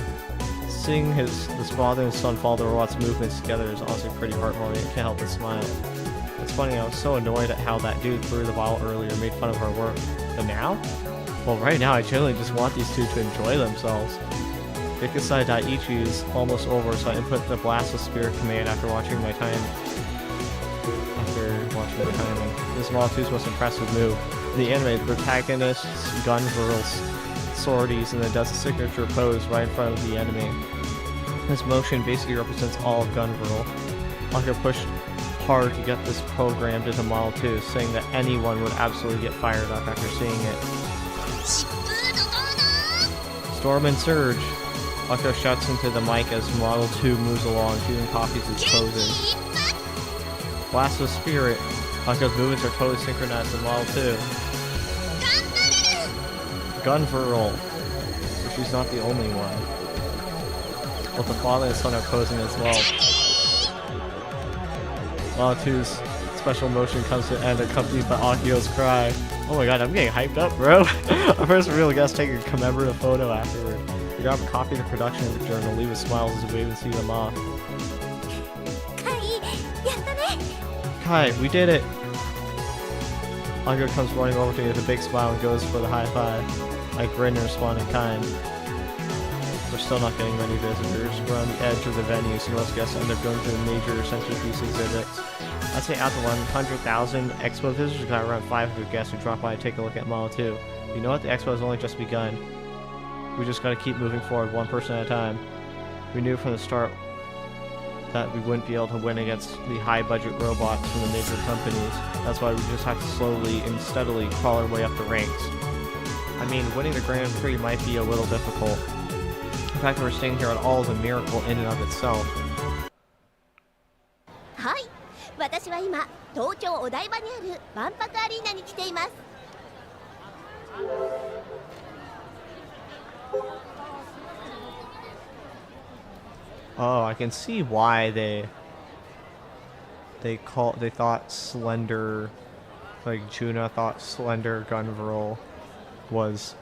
Seeing his father and son follow the robot's movements together is honestly pretty heartwarming. I can't help but smile. It's funny, I was so annoyed at how that dude threw the bottle earlier made fun of our work. But now? Well, right now I generally just want these two to enjoy themselves. Gekusai Daiichi is almost over, so I input the Blast of Spirit command after watching my timing. This is Model 2's most impressive move. In the anime, the protagonist's Gunville's sorties and then does a signature pose right in front of the enemy. This motion basically represents all of Gunverl. Akio pushed hard to get this programmed into Model 2, saying that anyone would absolutely get fired up after seeing it. Storm and Surge! Akio shouts into the mic as Model 2 moves along, doing copies of poses. Blast of Spirit! Akio's movements are totally synchronized with Model 2. Gunverl! But she's not the only one. Both the father and son are posing as well. Model 2's special motion comes to an end, accompanied by Akio's cry. Oh my god, I'm getting hyped up, bro. Our first real guest taking a commemorative photo afterward. We grab a copy of the production journal, leave with smiles as we wave and see them off. Kai, we did it! Akio comes running over to me with a big smile and goes for the high five. I grin and respond in kind. We're still not getting many visitors. We're on the edge of the venue, so most guests end up going to the major centerpiece exhibits. I'd say out of 100,000 expo visitors, we got around 500 guests who drop by to take a look at Model 2. You know what? The expo has only just begun. We just gotta keep moving forward, one person at a time. We knew from the start that we wouldn't be able to win against the high-budget robots from the major companies. That's why we just have to slowly and steadily crawl our way up the ranks. I mean, winning the Grand Prix might be a little difficult. In fact, we're staying here at all is a miracle in and of itself. はい、私は今東京お台場にある万博アリーナに来ています。 Oh, I can see why they thought Slender, like Juna thought Slender Gunverl was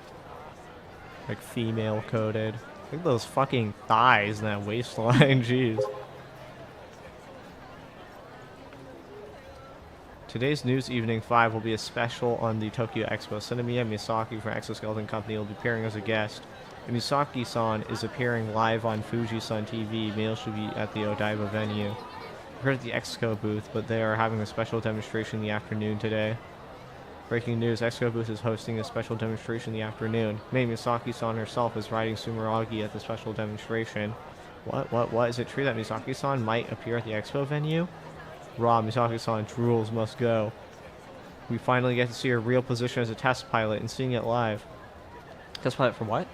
like female coded. Look at those fucking thighs and that waistline, jeez. Today's News Evening 5 will be a special on the Tokyo Expo. Sanemiya Misaki from Exoskeleton Company will be appearing as a guest. And Misaki-san is appearing live on Fuji-san TV. Mail should be at the Odaiba venue. We're at the Exco booth, but they are having a special demonstration in the afternoon today. Breaking news, Exco booth is hosting a special demonstration in the afternoon. Maybe Misaki-san herself is riding Sumeragi at the special demonstration. What? Is it true that Misaki-san might appear at the Expo venue? Rob, Misaki-san, drools must go. We finally get to see her real position as a test pilot and seeing it live. Test pilot for what?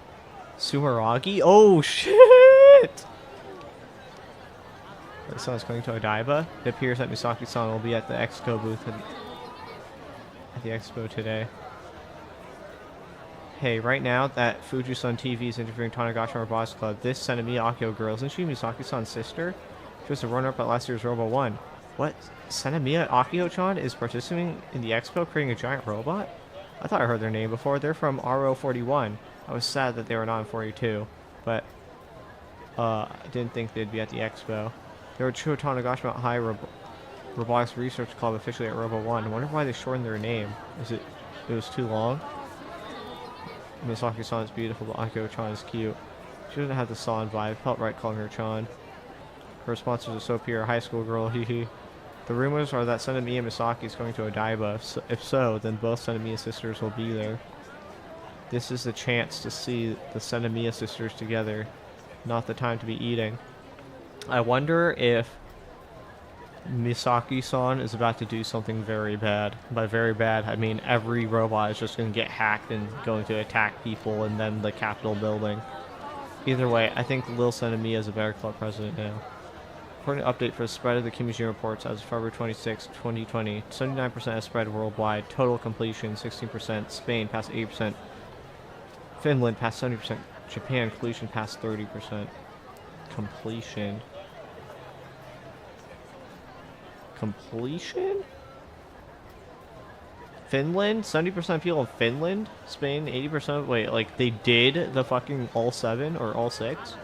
Sumeragi? Oh shit! The sun is going to Odaiba. It appears that Misaki-san will be at the Exco booth at the Expo today. Hey, right now that Fuji-san TV is interviewing Tanagashi from Robotics Club, this Sanemiya Akio girl, isn't she Misaki-san's sister? She was a runner-up at last year's Robo 1. What? Sanemiya Akio-chan is participating in the Expo creating a giant robot? I thought I heard their name before. They're from RO41. I was sad that they were not in 42, but I didn't think they'd be at the Expo. They were Chuo Tanagashima High Robotics Research Club officially at Robo 1. I wonder why they shortened their name. It was too long? Misaki-san is beautiful, but Akio-chan is cute. She doesn't have the San vibe. Felt right calling her Chan. Her sponsors are so pure. High school girl, hee. The rumors are that Sanemiya Misaki is going to Odaiba. If so, then both Sanemiya sisters will be there. This is the chance to see the Sanemiya sisters together. Not the time to be eating. I wonder if Misaki-san is about to do something very bad. By very bad, I mean every robot is just going to get hacked and going to attack people and then the Capitol building. Either way, I think Lil Sanemiya is a better club president now. According to update for the spread of the Kimijin reports as of February 26, 2020, 79% has spread worldwide. Total completion, 16%. Spain past 80%. Finland past 70%. Japan completion past 30%. Completion? Finland? 70% of people in Finland? Spain, 80%? Wait, like they did the fucking all 7 or all 6?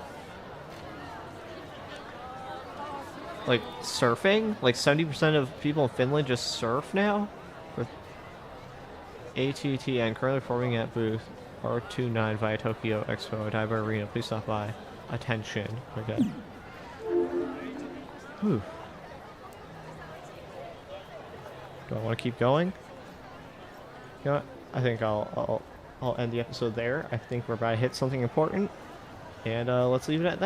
Like surfing? Like 70% of people in Finland just surf now? With ATTN currently performing at booth R29 via Tokyo Expo Odaiba Arena. Please stop by. Attention. Okay. Whew. Do I want to keep going? You know what? I think I'll I'll end the episode there. I think we're about to hit something important. And let's leave it at that.